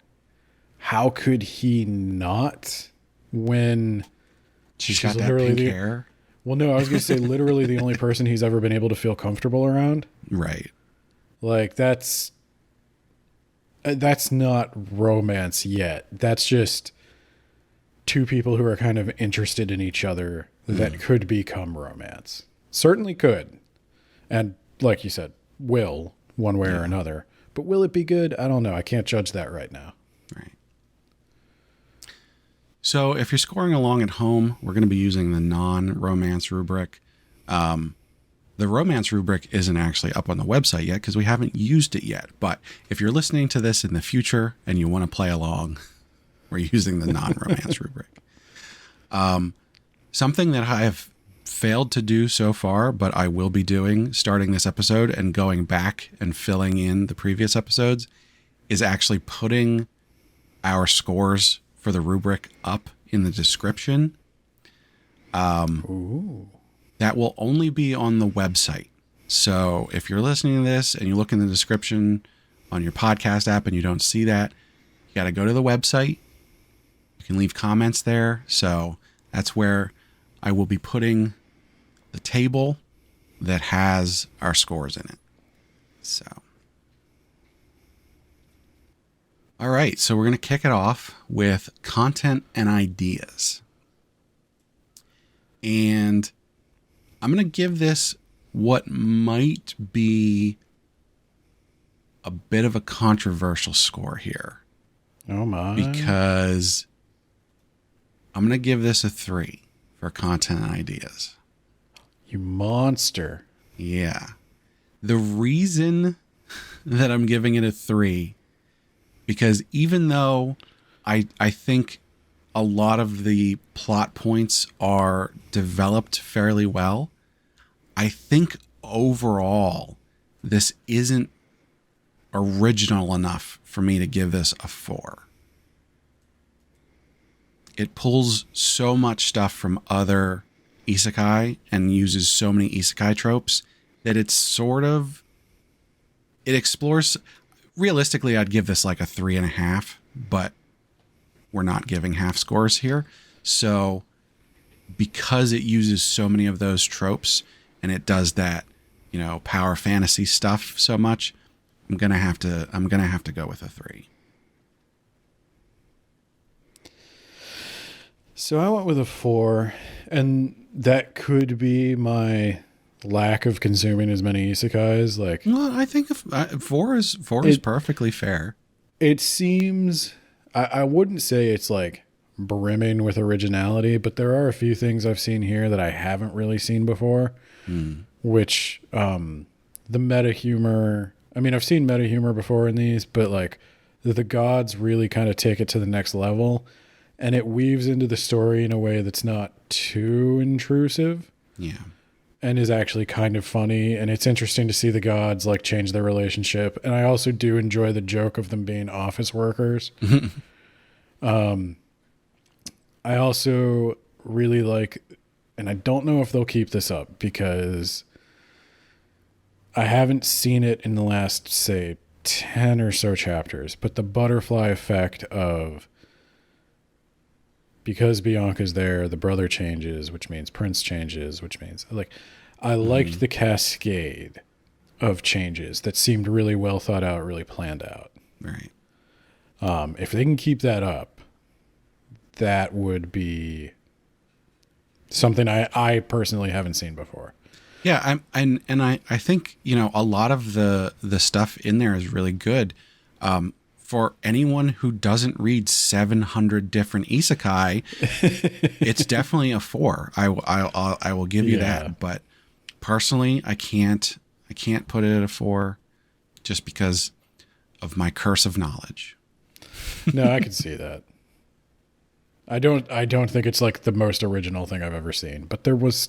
Speaker 2: how could he not when
Speaker 1: she's got that pink hair?
Speaker 2: Well, no, I was going to say literally the only person he's ever been able to feel comfortable around.
Speaker 1: Right.
Speaker 2: Like that's not romance yet. That's just two people who are kind of interested in each other that could become romance. Certainly could. And like you said, will one way or another. But will it be good? I don't know. I can't judge that right now.
Speaker 1: Right. So if you're scoring along at home, we're going to be using the non-romance rubric. The romance rubric isn't actually up on the website yet because we haven't used it yet. But if you're listening to this in the future and you want to play along, we're using the non-romance rubric. Something that I have failed to do so far, but I will be doing starting this episode and going back and filling in the previous episodes, is actually putting our scores for the rubric up in the description.
Speaker 2: Ooh.
Speaker 1: That will only be on the website. So if you're listening to this and you look in the description on your podcast app and you don't see that, you got to go to the website. You can leave comments there. So that's where I will be putting the table that has our scores in it. So, all right. So we're going to kick it off with content and ideas. And I'm going to give this what might be a bit of a controversial score here.
Speaker 2: Oh my.
Speaker 1: Because I'm going to give this a 3 for content and ideas.
Speaker 2: You monster.
Speaker 1: Yeah. The reason that I'm giving it a 3, because even though I think a lot of the plot points are developed fairly well, I think overall this isn't original enough for me to give this a 4. It pulls so much stuff from other isekai and uses so many isekai tropes that it's sort of, it explores. Realistically, I'd give this like a 3.5, but we're not giving half scores here. So because it uses so many of those tropes and it does that, power fantasy stuff so much, I'm going to have to go with a 3.
Speaker 2: So I went with a 4, and that could be my lack of consuming as many isekais. Like,
Speaker 1: Well, I think four is perfectly fair.
Speaker 2: it seems, I wouldn't say it's like brimming with originality, but there are a few things I've seen here that I haven't really seen before, which, the meta humor, I mean, I've seen meta humor before in these, but like the gods really kind of take it to the next level, and it weaves into the story in a way that's not too intrusive.
Speaker 1: Yeah.
Speaker 2: And is actually kind of funny, and it's interesting to see the gods like change their relationship. And I also do enjoy the joke of them being office workers. I also really like, and I don't know if they'll keep this up because I haven't seen it in the last, say, 10 or so chapters, but the butterfly effect of, because Bianca's there, the brother changes, which means Prince changes, which means like, I liked the cascade of changes that seemed really well thought out, really planned out.
Speaker 1: Right.
Speaker 2: If they can keep that up, that would be something I personally haven't seen before.
Speaker 1: Yeah, I think, you know, a lot of the stuff in there is really good. For anyone who doesn't read 700 different isekai, it's definitely a 4. I will give you that. But personally, I can't put it at a 4 just because of my curse of knowledge.
Speaker 2: No, I can see that. I don't think it's like the most original thing I've ever seen, but there's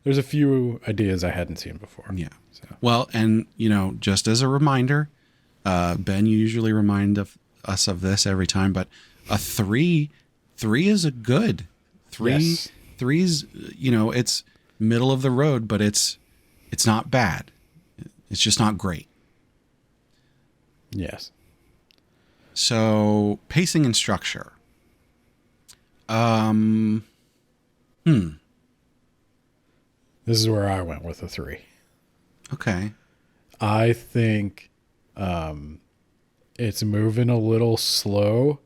Speaker 2: a few ideas I hadn't seen before.
Speaker 1: Yeah. So. Well, and you know, just as a reminder, Ben, you usually remind us of this every time, but a 3 is a good 3.
Speaker 2: Yes.
Speaker 1: 3's, you know, it's middle of the road, but it's not bad. It's just not great.
Speaker 2: Yes.
Speaker 1: So pacing and structure.
Speaker 2: This is where I went with a 3.
Speaker 1: Okay.
Speaker 2: I think it's moving a little slow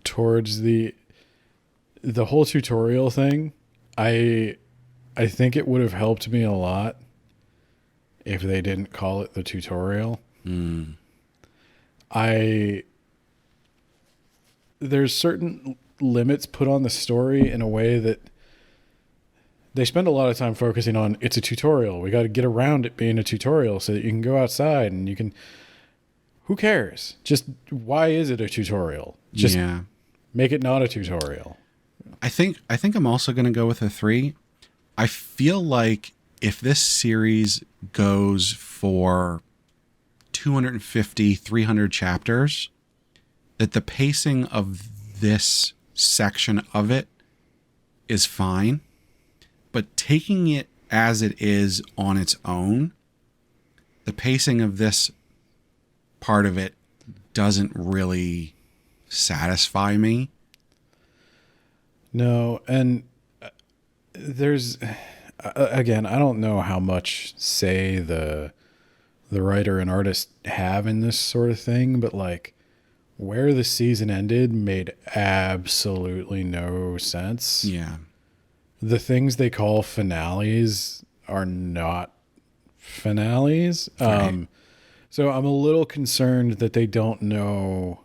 Speaker 2: towards the whole tutorial thing. I think it would have helped me a lot if they didn't call it the tutorial. There's certain limits put on the story in a way that they spend a lot of time focusing on, it's a tutorial. We got to get around it being a tutorial so that you can go outside and you can, who cares? Just why is it a tutorial? Just make it not a tutorial.
Speaker 1: I think I'm also going to go with a 3. I feel like if this series goes for 250, 300 chapters, that the pacing of this section of it is fine, but taking it as it is on its own, the pacing of this part of it doesn't really satisfy me.
Speaker 2: No, and there's, again, I don't know how much say the writer and artist have in this sort of thing, but like where the season ended made absolutely no sense.
Speaker 1: Yeah.
Speaker 2: The things they call finales are not finales.
Speaker 1: Right.
Speaker 2: So I'm a little concerned that they don't know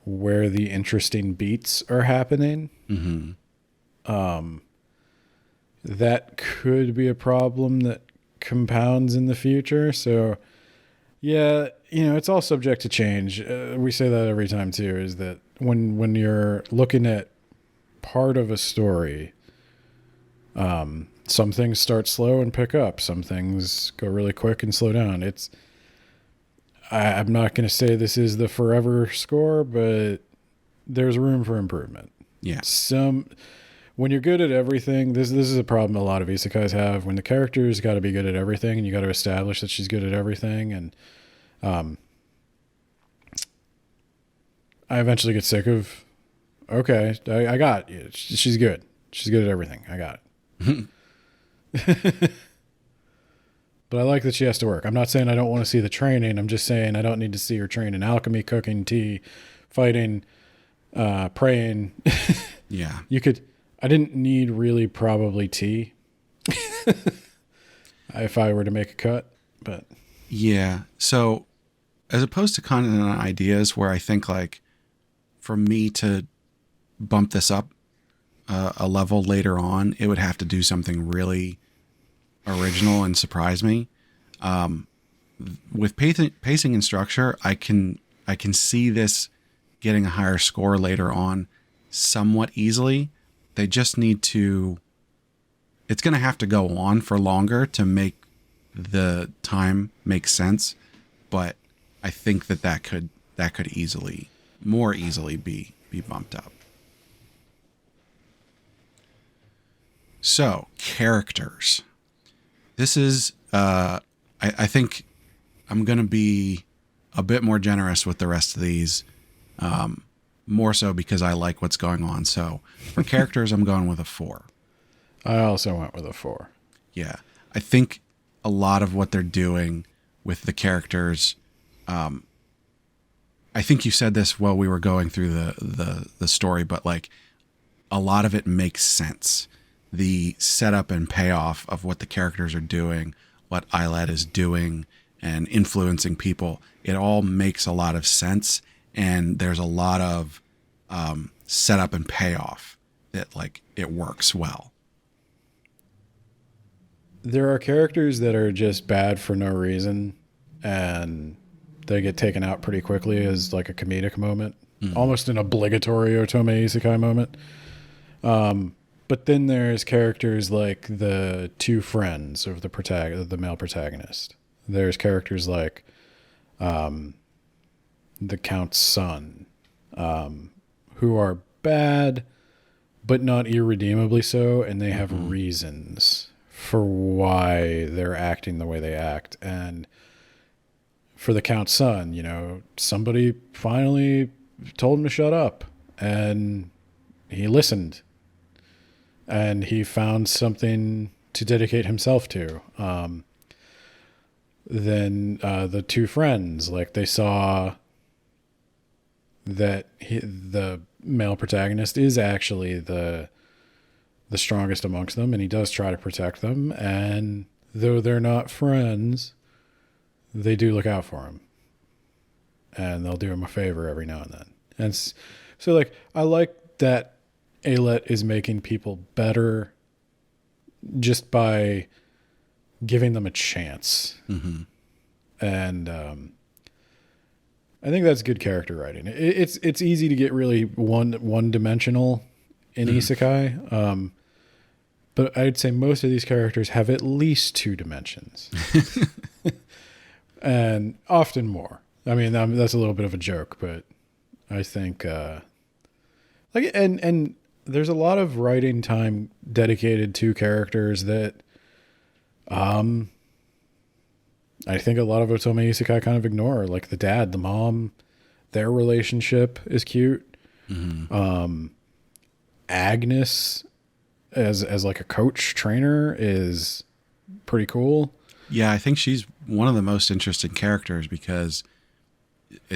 Speaker 2: where the interesting beats are happening. That could be a problem that compounds in the future. So yeah, you know, it's all subject to change. We say that every time too, is that when you're looking at part of a story, some things start slow and pick up. Some things go really quick and slow down. I'm not going to say this is the forever score, but there's room for improvement.
Speaker 1: Yeah.
Speaker 2: When you're good at everything, this is a problem a lot of isekais have. When the character's got to be good at everything, and you got to establish that she's good at everything, and I eventually get sick of, okay, I got it. She's good. She's good at everything. I got it. But I like that she has to work. I'm not saying I don't want to see the training. I'm just saying I don't need to see her train in alchemy, cooking, tea, fighting, praying.
Speaker 1: Yeah.
Speaker 2: You could, I didn't need really probably tea if I were to make a cut, but
Speaker 1: Yeah. So as opposed to content and ideas where I think like for me to bump this up a level later on, it would have to do something really original and surprise me. With pacing and structure, I can see this getting a higher score later on somewhat easily. They just need to, it's going to have to go on for longer to make the time make sense. But I think that could easily, more easily be bumped up. So, characters. This is, I think I'm going to be a bit more generous with the rest of these, more so because I like what's going on. So, for characters, I'm going with a 4.
Speaker 2: I also went with a 4.
Speaker 1: Yeah. I think a lot of what they're doing with the characters, I think you said this while we were going through the story, but like a lot of it makes sense. The setup and payoff of what the characters are doing, what Eyelet is doing and influencing people, it all makes a lot of sense. And there's a lot of setup and payoff that like it works well.
Speaker 2: There are characters that are just bad for no reason, and they get taken out pretty quickly as like a comedic moment, almost an obligatory Otome Isekai moment. But then there's characters like the two friends of the male protagonist. There's characters like the Count's son, who are bad, but not irredeemably so, and they have reasons for why they're acting the way they act. And for the Count's son, you know, somebody finally told him to shut up, and he listened. And he found something to dedicate himself to. Then the two friends, like they saw that the male protagonist is actually the strongest amongst them, and he does try to protect them. And though they're not friends, they do look out for him, and they'll do him a favor every now and then. And so, like, I like that Eyelet is making people better just by giving them a chance. Mm-hmm. And I think that's good character writing. It's easy to get really one dimensional in Isekai. But I'd say most of these characters have at least 2 dimensions. And often more. I mean, that's a little bit of a joke, but I think like and there's a lot of writing time dedicated to characters that I think a lot of Otome Isekai kind of ignore, like the dad, the mom, their relationship is cute. Mm-hmm. Agnes as like a coach trainer is pretty cool.
Speaker 1: Yeah, I think she's one of the most interesting characters because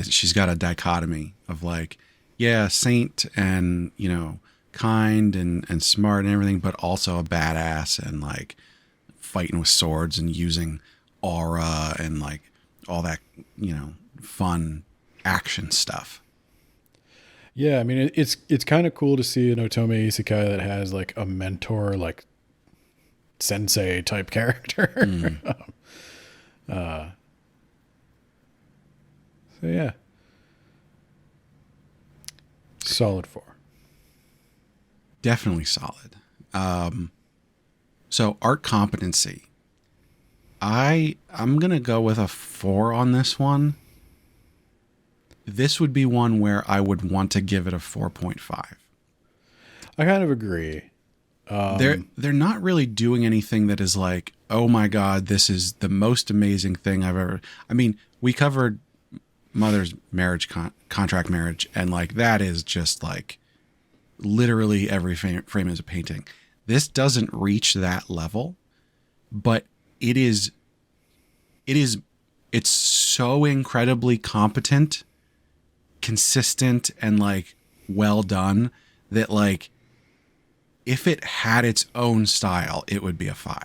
Speaker 1: she's got a dichotomy of like, yeah, saint and, you know, kind and smart and everything, but also a badass and like fighting with swords and using aura and like all that, you know, fun action stuff.
Speaker 2: Yeah, I mean, it's kind of cool to see an Otome Isekai that has like a mentor, like sensei type character. So yeah, solid 4.
Speaker 1: Definitely solid. So art competency. I'm gonna go with a 4 on this one. This would be one where I would want to give it a 4.5.
Speaker 2: I kind of agree.
Speaker 1: They're not really doing anything that is like, oh my God, this is the most amazing thing I've ever. I mean, we covered Mother's marriage contract marriage, and like that is just like literally every frame is a painting. This doesn't reach that level, but it's so incredibly competent, consistent, and like well done that like if it had its own style, it would be a 5.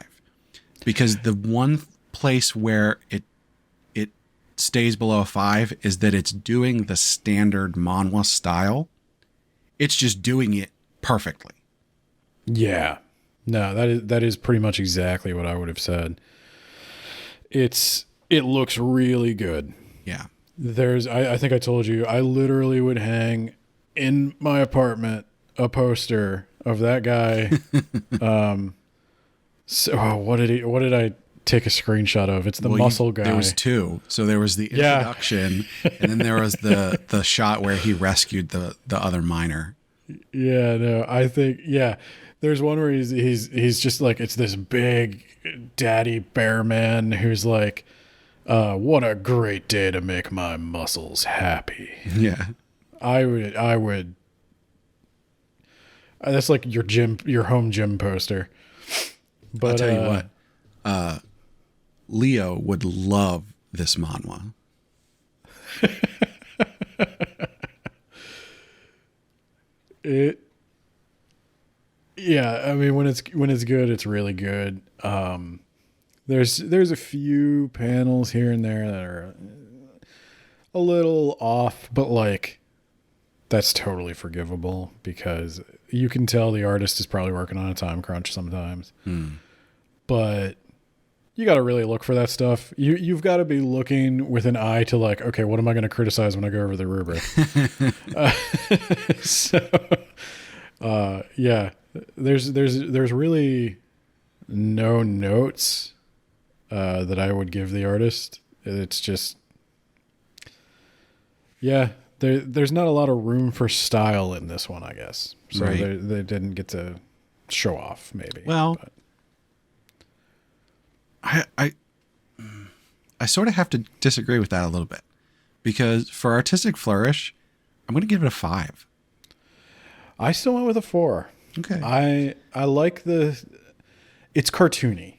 Speaker 1: Because the one place where it stays below a 5 is that it's doing the standard manhwa style. It's just doing it perfectly.
Speaker 2: Yeah. No, that is pretty much exactly what I would have said. It looks really good.
Speaker 1: Yeah.
Speaker 2: I think I told you, I literally would hang in my apartment a poster of that guy. What did I take a screenshot of? It's the muscle guy.
Speaker 1: There was 2. So there was the introduction, and then there was the shot where he rescued the other miner.
Speaker 2: Yeah, no, I think, yeah. There's one where he's just like, it's this big daddy bear man who's like, what a great day to make my muscles happy.
Speaker 1: Yeah.
Speaker 2: I would. That's like your home gym poster. But
Speaker 1: I'll tell you what, Leo would love this manhwa.
Speaker 2: Yeah, I mean, when it's good, it's really good. There's a few panels here and there that are a little off, but like that's totally forgivable because you can tell the artist is probably working on a time crunch sometimes. But you got to really look for that stuff. You've got to be looking with an eye to like, okay, what am I going to criticize when I go over the rubric? Yeah, there's really no notes that I would give the artist. It's just, yeah, there's not a lot of room for style in this one, I guess. So
Speaker 1: right.
Speaker 2: they didn't get to show off, maybe.
Speaker 1: Well,
Speaker 2: but.
Speaker 1: I sort of have to disagree with that a little bit because for artistic flourish, I'm going to give it a 5.
Speaker 2: I still went with a 4.
Speaker 1: Okay.
Speaker 2: I like it's cartoony.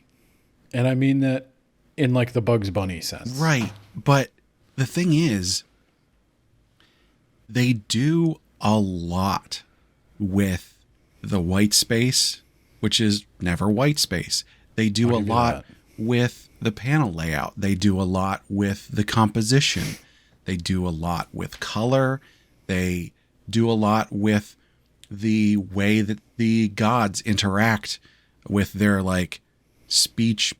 Speaker 2: And I mean that in like the Bugs Bunny sense.
Speaker 1: Right. But the thing is, they do a lot with the white space, which is never white space. They do a lot with the panel layout. They do a lot with the composition. They do a lot with color. They do a lot with the way that the gods interact with their like speech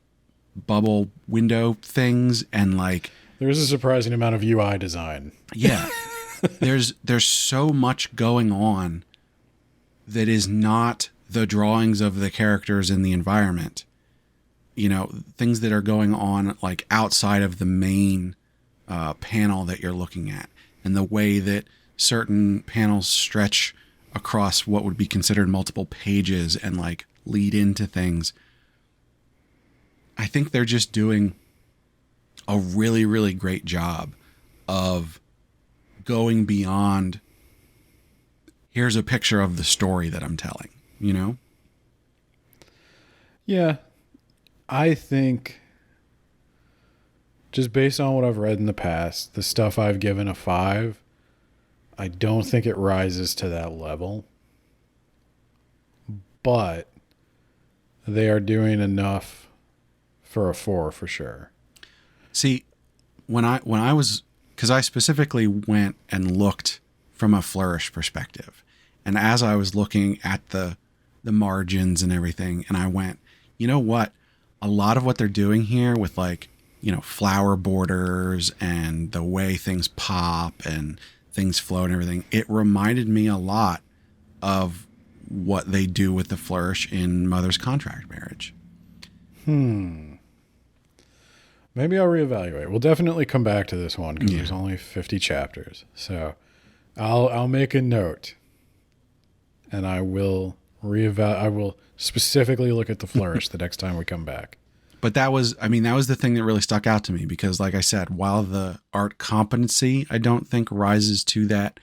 Speaker 1: bubble window things and like
Speaker 2: there's a surprising amount of UI design.
Speaker 1: Yeah. There's so much going on that is not the drawings of the characters in the environment. You know, things that are going on like outside of the main panel that you're looking at, and the way that certain panels stretch across what would be considered multiple pages and like lead into things. I think they're just doing a really, really great job of going beyond, here's a picture of the story that I'm telling, you know?
Speaker 2: Yeah. I think just based on what I've read in the past, the stuff I've given a 5, I don't think it rises to that level. But they are doing enough for a 4 for sure.
Speaker 1: See, when I was, because I specifically went and looked from a flourish perspective, and as I was looking at the margins and everything, and I went, you know what? A lot of what they're doing here with like, you know, flower borders and the way things pop and things flow and everything, it reminded me a lot of what they do with the flourish in Mother's Contract Marriage.
Speaker 2: Maybe I'll reevaluate. We'll definitely come back to this one because there's only 50 chapters. So I'll make a note and I will I will specifically look at the flourish the next time we come back.
Speaker 1: But that was the thing that really stuck out to me because, like I said, while the art competency, I don't think rises to that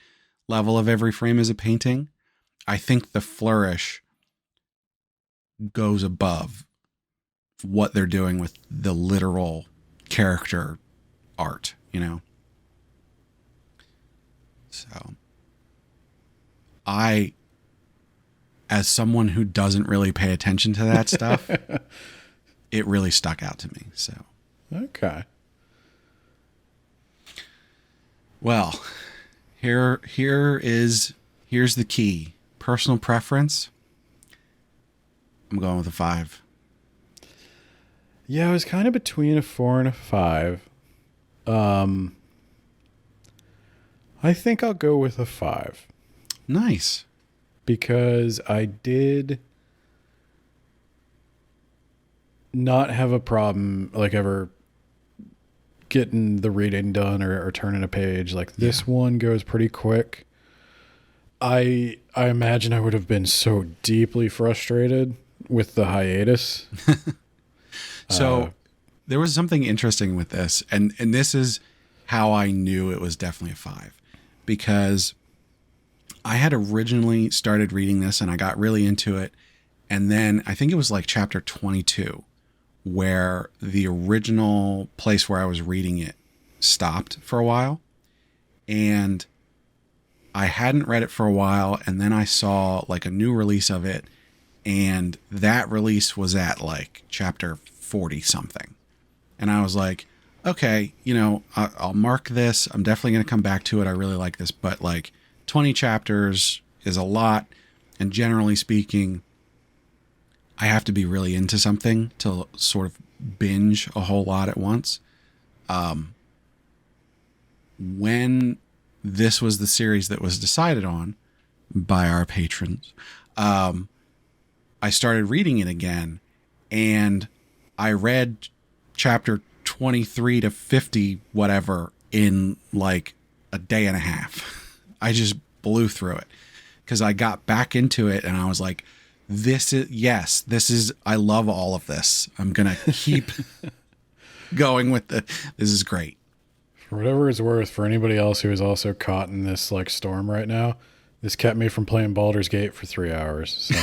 Speaker 1: level of every frame as a painting, I think the flourish goes above what they're doing with the literal character art, you know? So as someone who doesn't really pay attention to that stuff, it really stuck out to me. So,
Speaker 2: okay.
Speaker 1: Well, here's the key. Personal preference. I'm going with a 5.
Speaker 2: Yeah, I was kind of between a 4 and a 5. I think I'll go with a 5.
Speaker 1: Nice.
Speaker 2: Because I did not have a problem like ever getting the reading done or turning a page. Like this one goes pretty quick. I imagine I would have been so deeply frustrated with the hiatus.
Speaker 1: So there was something interesting with this, and this is how I knew it was definitely a 5, because I had originally started reading this and I got really into it, and then I think it was like chapter 22 where the original place where I was reading it stopped for a while, and I hadn't read it for a while, and then I saw like a new release of it, and that release was at like chapter 40 something. And I was like, okay, I'll mark this. I'm definitely going to come back to it. I really like this, but like 20 chapters is a lot. And generally speaking, I have to be really into something to sort of binge a whole lot at once. When this was the series that was decided on by our patrons, I started reading it again, and I read chapter 23 to 50, whatever, in like a day and a half. I just blew through it because I got back into it and I was like, this is, I love all of this. I'm going to keep going with this is great.
Speaker 2: For whatever it's worth, for anybody else who is also caught in this like storm right now, this kept me from playing Baldur's Gate for 3 hours. So.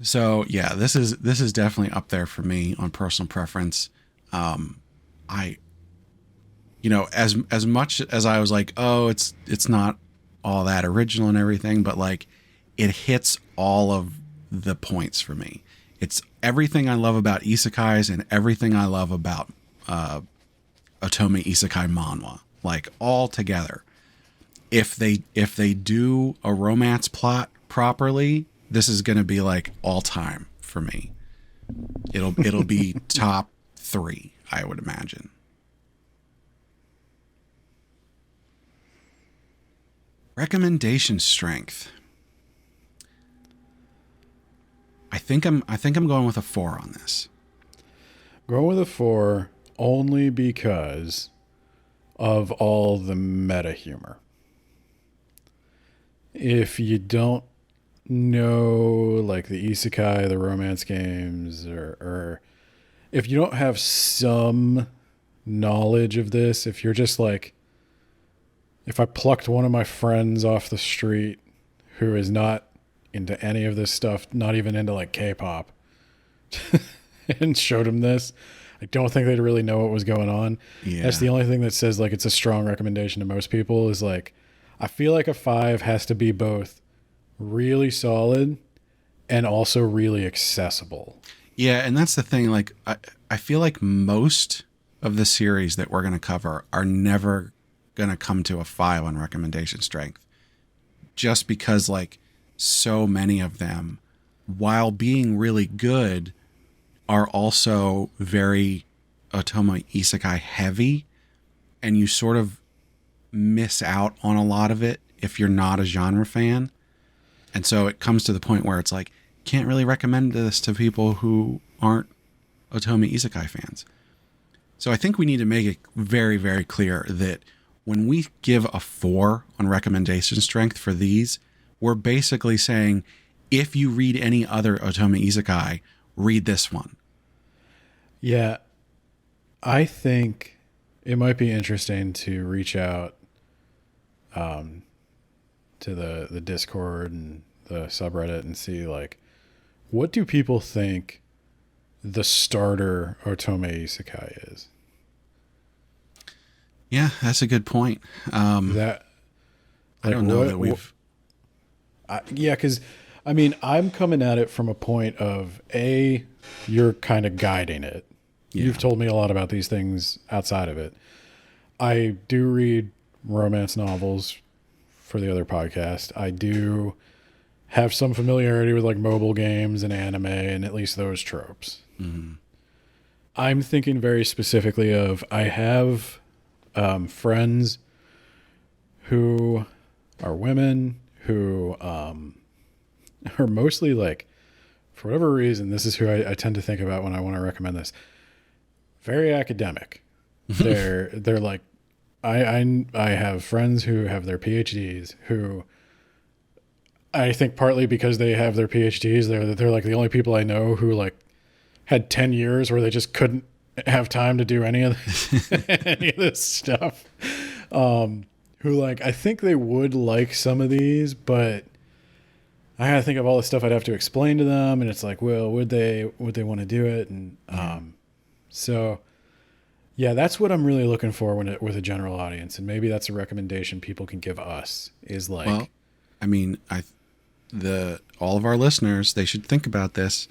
Speaker 1: So yeah, this is definitely up there for me on personal preference. As much as I was like, oh, it's not all that original and everything, but like it hits all of the points for me. It's everything I love about isekais and everything I love about Otome Isekai manhwa, like all together. If they do a romance plot properly, this is going to be like all time for me. It'll be top 3, I would imagine. Recommendation strength. I think I'm going with a 4 on this.
Speaker 2: Going with a 4 only because of all the meta humor. If you don't know like the isekai, the romance games, or if you don't have some knowledge of this, if you're just like, if I plucked one of my friends off the street who is not into any of this stuff, not even into like K-pop, and showed him this, I don't think they'd really know what was going on.
Speaker 1: Yeah.
Speaker 2: That's the only thing that says like it's a strong recommendation to most people, is like, I feel like a 5 has to be both really solid and also really accessible.
Speaker 1: Yeah, and that's the thing. Like, I feel like most of the series that we're going to cover are never going to come to a 5 on recommendation strength, just because like so many of them, while being really good, are also very Otome Isekai heavy, and you sort of miss out on a lot of it if you're not a genre fan. And so it comes to the point where it's like, can't really recommend this to people who aren't Otome Isekai fans. So I think we need to make it very, very clear that when we give a 4 on recommendation strength for these, we're basically saying, if you read any other Otome Isekai, read this one.
Speaker 2: Yeah. I think it might be interesting to reach out to the Discord and the subreddit and see like, what do people think the starter Otome Isekai is?
Speaker 1: Yeah, that's a good point.
Speaker 2: That
Speaker 1: I don't know that we've.
Speaker 2: Yeah, because I mean, I'm coming at it from a point of you're kind of guiding it. Yeah. You've told me a lot about these things outside of it. I do read romance novels for the other podcast. I do have some familiarity with like mobile games and anime and at least those tropes. Mm-hmm. I'm thinking very specifically of I have friends who are women who are mostly like, for whatever reason, this is who I tend to think about when I want to recommend this. Very academic. They're like, I have friends who have their PhDs who I think partly because they have their PhDs, they're like the only people I know who like had 10 years where they just couldn't have time to do any of this stuff. Who like, I think they would like some of these, but I gotta think of all the stuff I'd have to explain to them. And it's like, well, would they want to do it? And, so yeah, that's what I'm really looking for with a general audience. And maybe that's a recommendation people can give us is like,
Speaker 1: well, I mean, all of our listeners, they should think about this.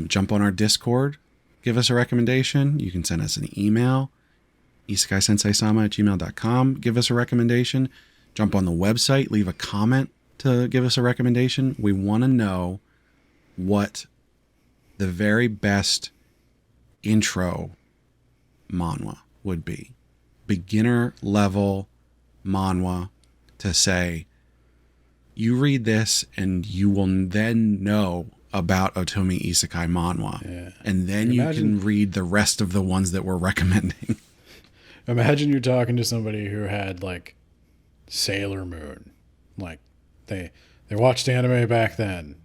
Speaker 1: Jump on our Discord, give us a recommendation. You can send us an email, Isekai Sensei-Sama @gmail.com. Give us a recommendation. Jump on the website, leave a comment to give us a recommendation. We want to know what the very best intro manhwa would be. Beginner level manhwa to say, you read this and you will then know about Otome Isekai manhwa. Yeah. And then you can read the rest of the ones that we're recommending.
Speaker 2: Imagine you're talking to somebody who had like Sailor Moon. Like they watched anime back then,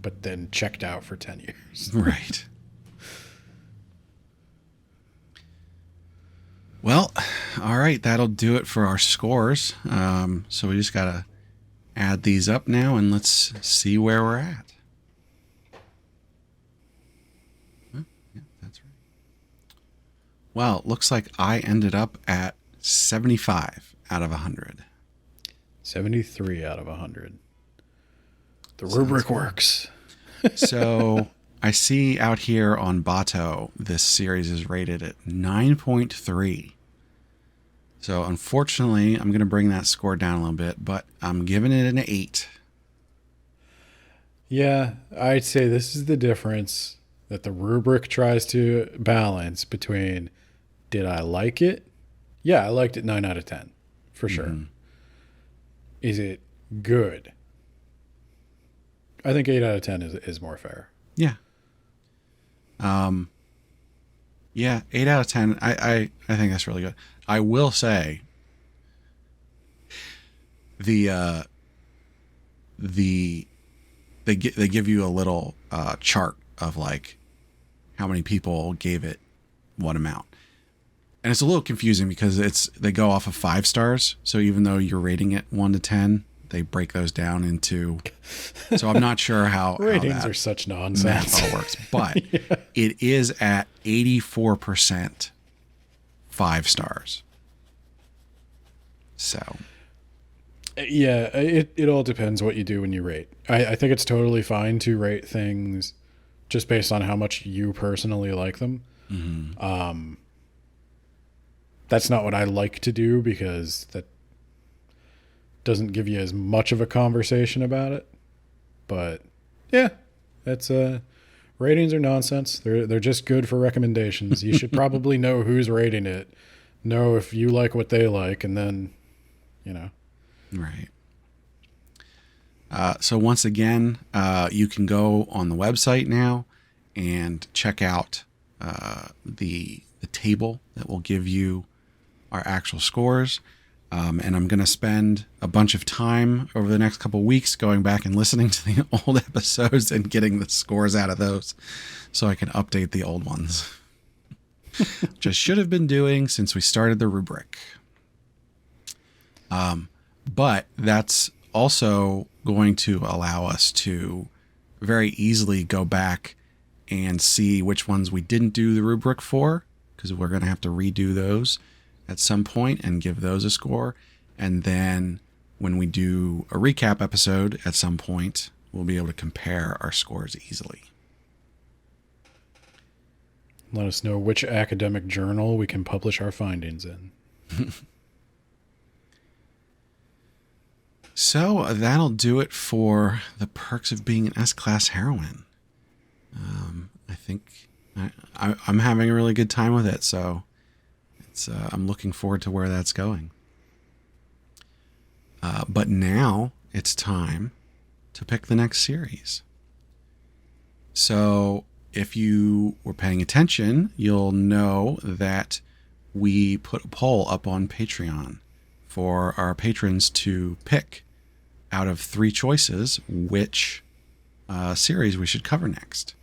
Speaker 2: but then checked out for 10 years.
Speaker 1: Right. Well, all right. That'll do it for our scores. So we just got to add these up now and let's see where we're at. Well, it looks like I ended up at 75 out of 100.
Speaker 2: 73 out of 100. The rubric works.
Speaker 1: So I see out here on Bento, this series is rated at 9.3. So unfortunately, I'm going to bring that score down a little bit, but I'm giving it an 8.
Speaker 2: Yeah, I'd say this is the difference that the rubric tries to balance between, did I like it? Yeah, I liked it 9 out of 10, for sure. Mm-hmm. Is it good? I think 8 out of 10 is more fair.
Speaker 1: Yeah. Yeah, 8 out of 10. I think that's really good. I will say they give you a little chart of like how many people gave it what amount. And it's a little confusing because they go off of 5 stars. So even though you're rating it 1 to 10, they break those down into. So I'm not sure how
Speaker 2: ratings are such nonsense.
Speaker 1: All works, but yeah. It is at 84% 5 stars. So.
Speaker 2: Yeah, it all depends what you do when you rate. I think it's totally fine to rate things just based on how much you personally like them. Mm-hmm. That's not what I like to do because that doesn't give you as much of a conversation about it. But yeah, that's ratings are nonsense. They're just good for recommendations. You should probably know who's rating it, know if you like what they like, and then,
Speaker 1: Right. So once again, you can go on the website now and check out the table that will give you our actual scores. And I'm going to spend a bunch of time over the next couple of weeks going back and listening to the old episodes and getting the scores out of those so I can update the old ones. Which I should have been doing since we started the rubric. But that's also going to allow us to very easily go back and see which ones we didn't do the rubric for, because we're going to have to redo those at some point and give those a score. And then when we do a recap episode at some point, we'll be able to compare our scores easily.
Speaker 2: Let us know which academic journal we can publish our findings in.
Speaker 1: So that'll do it for the perks of being an S-Class Heroine. I think I'm having a really good time with it, so I'm looking forward to where that's going. But now it's time to pick the next series. So if you were paying attention, you'll know that we put a poll up on Patreon for our patrons to pick out of 3 choices which series we should cover next.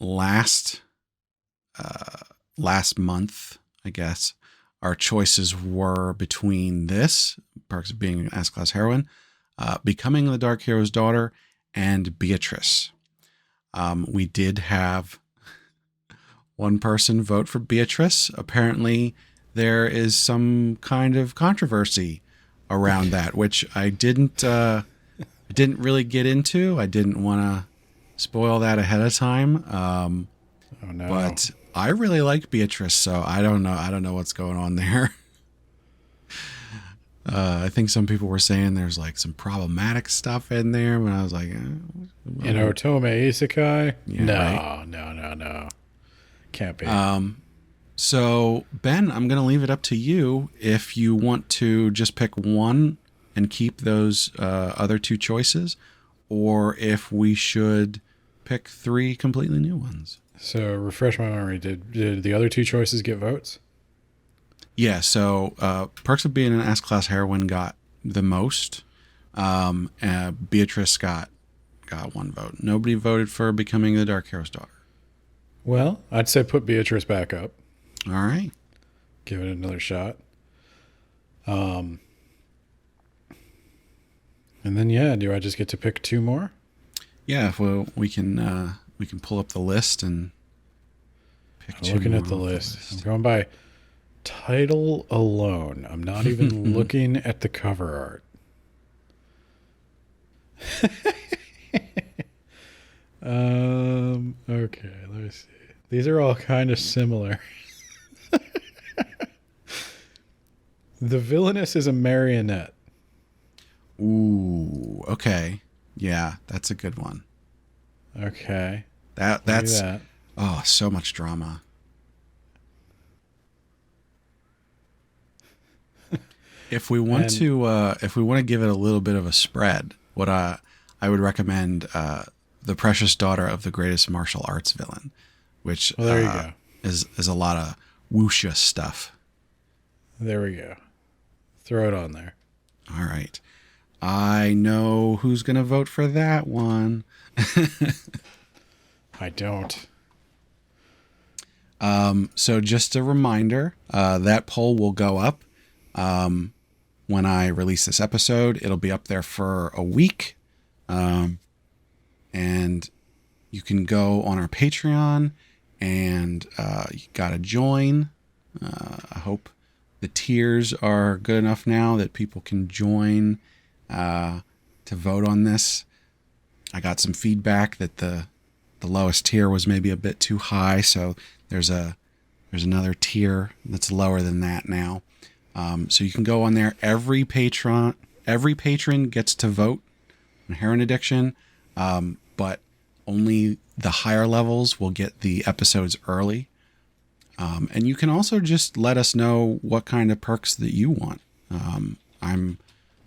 Speaker 1: Last month, I guess, our choices were between this, Perks of Being an S-Class Heroine, Becoming the Dark Hero's Daughter, and Beatrice. We did have one person vote for Beatrice. Apparently, there is some kind of controversy around that, which I didn't really get into. I didn't want to spoil that ahead of time.
Speaker 2: Oh no!
Speaker 1: But I really like Beatrice, so I don't know what's going on there. I think some people were saying there's like some problematic stuff in there, but I was like,
Speaker 2: in Otome Isekai?
Speaker 1: Yeah,
Speaker 2: No. Can't be.
Speaker 1: So, Ben, I'm going to leave it up to you if you want to just pick one and keep those other 2 choices, or if we should pick 3 completely new ones.
Speaker 2: So, refresh my memory. Did the other 2 choices get votes?
Speaker 1: Yeah, so Perks of Being an S-Class Heroine got the most. Beatrice got 1 vote. Nobody voted for Becoming the Dark Hero's Daughter.
Speaker 2: Well, I'd say put Beatrice back up.
Speaker 1: All right.
Speaker 2: Give it another shot. And then, yeah, do I just get to pick 2 more?
Speaker 1: Yeah, if we can pull up the list and pick 2
Speaker 2: looking
Speaker 1: more
Speaker 2: at the
Speaker 1: off
Speaker 2: list. I'm going by title alone. I'm not even looking at the cover art. Okay, let me see. These are all kind of similar. The villainess is a marionette.
Speaker 1: Ooh, okay. Yeah, that's a good one.
Speaker 2: Okay.
Speaker 1: That's oh, so much drama. If we want to give it a little bit of a spread, what I would recommend The Precious Daughter of the Greatest Martial Arts Villain, which
Speaker 2: there you go.
Speaker 1: is a lot of wuxia stuff.
Speaker 2: There we go. Throw it on there.
Speaker 1: All right. I know who's going to vote for that one.
Speaker 2: I don't.
Speaker 1: So just a reminder, that poll will go up when I release this episode. It'll be up there for a week. And you can go on our Patreon and you got to join. I hope the tiers are good enough now that people can join to vote on this. I got some feedback that the lowest tier was maybe a bit too high, so there's another tier that's lower than that now. So you can go on there. Every patron gets to vote on Heroine Addiction, but only the higher levels will get the episodes early. And you can also just let us know what kind of perks that you want.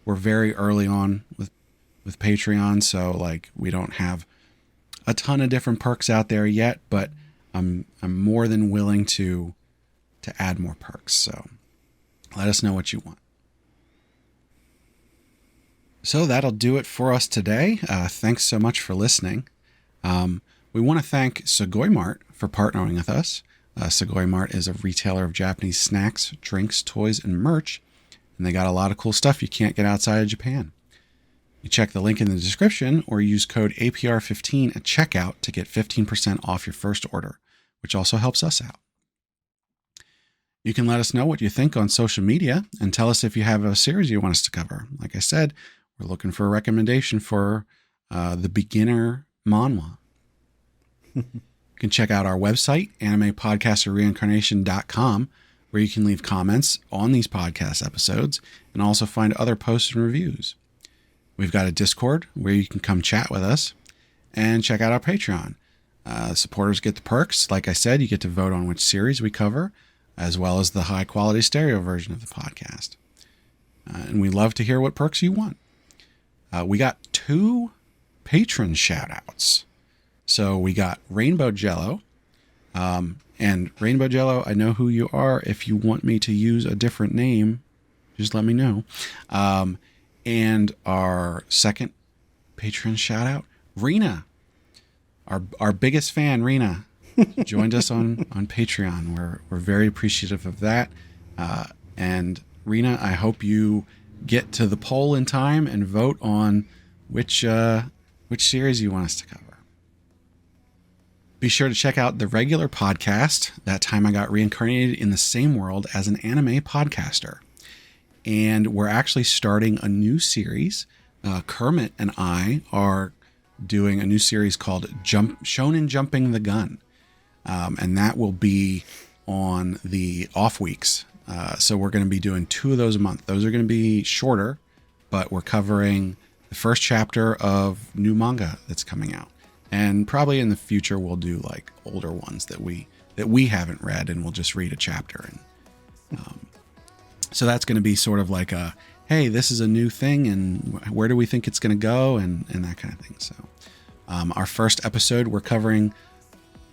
Speaker 1: We're very early on with Patreon, so like we don't have a ton of different perks out there yet, but I'm more than willing to add more perks. So let us know what you want. So that'll do it for us today. Thanks so much for listening. We want to thank Sugoi Mart for partnering with us. Sugoi Mart is a retailer of Japanese snacks, drinks, toys, and merch, and they got a lot of cool stuff you can't get outside of Japan. You check the link in the description or use code APR15 at checkout to get 15% off your first order, which also helps us out. You can let us know what you think on social media and tell us if you have a series you want us to cover. Like I said, we're looking for a recommendation for the beginner manhwa. You can check out our website, animepodcasterreincarnation.com, where you can leave comments on these podcast episodes and also find other posts and reviews. We've got a Discord where you can come chat with us, and check out our Patreon. Supporters get the perks. Like I said, you get to vote on which series we cover, as well as the high quality stereo version of the podcast. And we love to hear what perks you want. We got 2 patron shout outs. So we got Rainbow Jello. And Rainbow Jello, I know who you are. If you want me to use a different name, just let me know. And our second patron shout out, Rena. Our biggest fan, Rena, joined us on Patreon. We're very appreciative of that. And Rena, I hope you get to the poll in time and vote on which series you want us to cover. Be sure to check out the regular podcast, That Time I Got Reincarnated in the Same World as an Anime Podcaster. And we're actually starting a new series. Kermit and I are doing a new series called Shonen Jumping the Gun. And that will be on the off weeks. So we're going to be doing 2 of those a month. Those are going to be shorter, but we're covering the first chapter of new manga that's coming out. And probably in the future, we'll do like older ones that we haven't read, and we'll just read a chapter. And so that's going to be sort of like a, hey, this is a new thing, and where do we think it's going to go, and that kind of thing. So our first episode, we're covering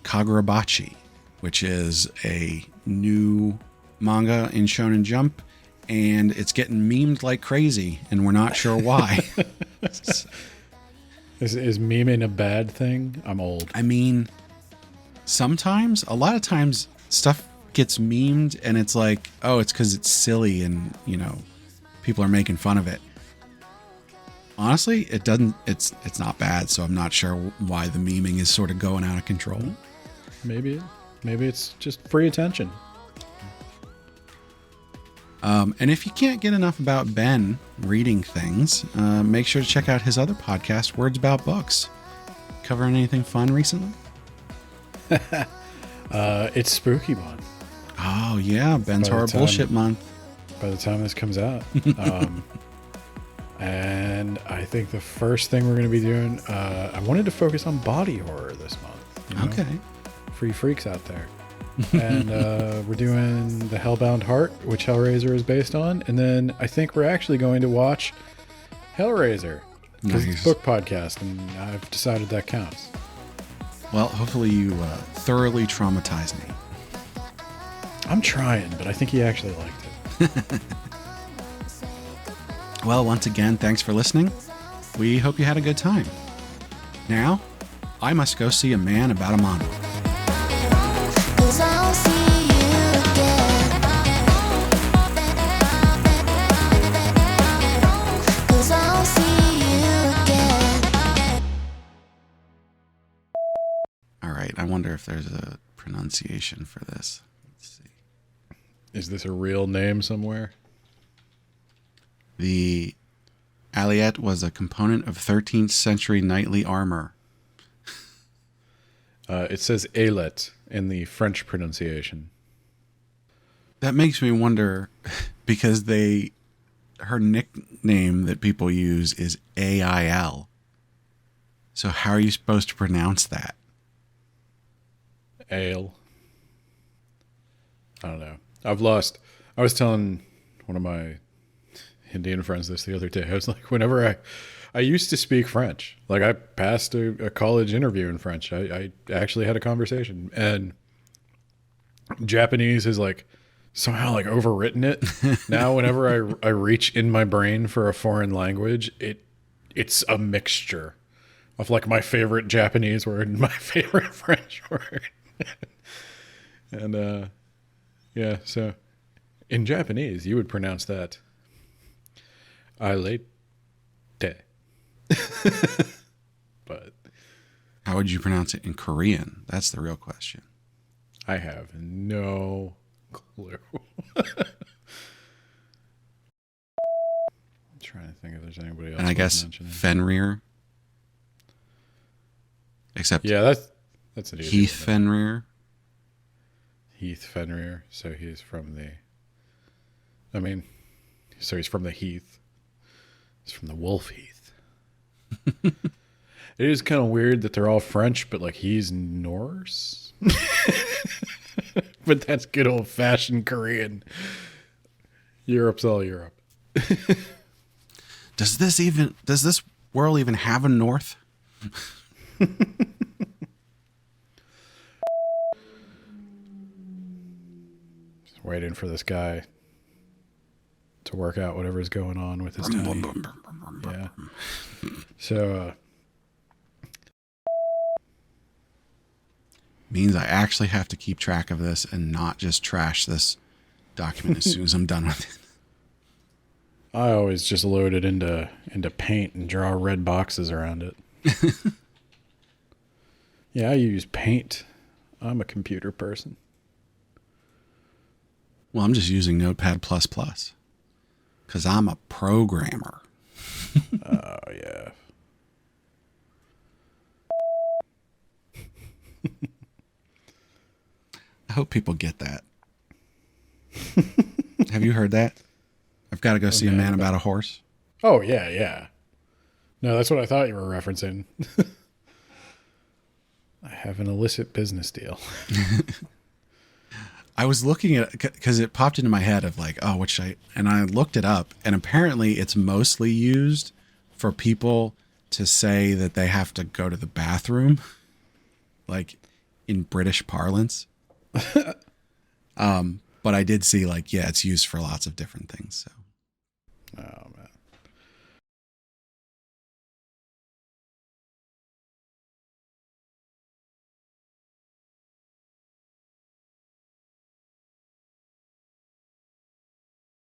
Speaker 1: Kagurabachi, which is a new manga in Shonen Jump, and it's getting memed like crazy, and we're not sure why.
Speaker 2: Is memeing a bad thing? I'm old.
Speaker 1: I mean, sometimes, a lot of times, stuff gets memed, and it's like, oh, it's because it's silly, and people are making fun of it. Honestly, it's not bad, so I'm not sure why the memeing is sort of going out of control.
Speaker 2: Maybe it's just free attention.
Speaker 1: And if you can't get enough about Ben reading things, make sure to check out his other podcast, Words About Books. Covering anything fun recently?
Speaker 2: It's spooky month.
Speaker 1: Oh, yeah. Ben's Horror Bullshit Month.
Speaker 2: By the time this comes out. And I think the first thing we're going to be doing, I wanted to focus on body horror this month.
Speaker 1: Okay.
Speaker 2: Free freaks out there. And we're doing The Hellbound Heart, which Hellraiser is based on. And then I think we're actually going to watch Hellraiser. Because it's a book podcast, and I've decided that counts.
Speaker 1: Well, hopefully you thoroughly traumatized me.
Speaker 2: I'm trying, but I think he actually liked it.
Speaker 1: Well, once again, thanks for listening. We hope you had a good time. Now, I must go see a man about a manhwa.
Speaker 3: 'Cause I'll see you again. 'Cause I'll see you again.
Speaker 1: All right, I wonder if there's a pronunciation for this. Let's see.
Speaker 2: Is this a real name somewhere?
Speaker 1: The alliette was a component of 13th century knightly armor.
Speaker 2: It says ailette in the French pronunciation.
Speaker 1: That makes me wonder, because her nickname that people use is AIL. So how are you supposed to pronounce that?
Speaker 2: Ale. I don't know. I was telling one of my Indian friends this the other day. I was like, whenever I used to speak French. Like, I passed a college interview in French. I actually had a conversation. And Japanese has like somehow like overwritten it. Now whenever I reach in my brain for a foreign language, it's a mixture of like my favorite Japanese word and my favorite French word. And yeah, so in Japanese you would pronounce that ailette. But
Speaker 1: How would you pronounce it in Korean? That's the real question.
Speaker 2: I have no clue. I'm trying to think if there's anybody else.
Speaker 1: And I guess
Speaker 2: mentioning.
Speaker 1: Fenrir. Except
Speaker 2: Yeah, that's an easy
Speaker 1: Heath
Speaker 2: one.
Speaker 1: Fenrir.
Speaker 2: Heath Fenrir. So he's from the. I mean, so he's from the Heath. He's from the Wolf Heath. It is kind of weird that they're all French, but like he's Norse. But that's good old fashioned Korean. Europe's all Europe.
Speaker 1: Does this world even have a north?
Speaker 2: Just waiting for this guy to work out whatever's going on with his time. Yeah. So
Speaker 1: Means I actually have to keep track of this and not just trash this document as soon as I'm done with it.
Speaker 2: I always just load it into Paint and draw red boxes around it. Yeah, I use Paint. I'm a computer person.
Speaker 1: Well, I'm just using Notepad++ because I'm a programmer.
Speaker 2: Oh, yeah.
Speaker 1: I hope people get that. Have you heard that? I've got to go see a man about a horse.
Speaker 2: Oh, yeah, yeah. No, that's what I thought you were referencing. I have an illicit business deal.
Speaker 1: I was looking at it because it popped into my head of like, oh, what should I? And I looked it up, and apparently it's mostly used for people to say that they have to go to the bathroom, like in British parlance. But I did see like, yeah, it's used for lots of different things. So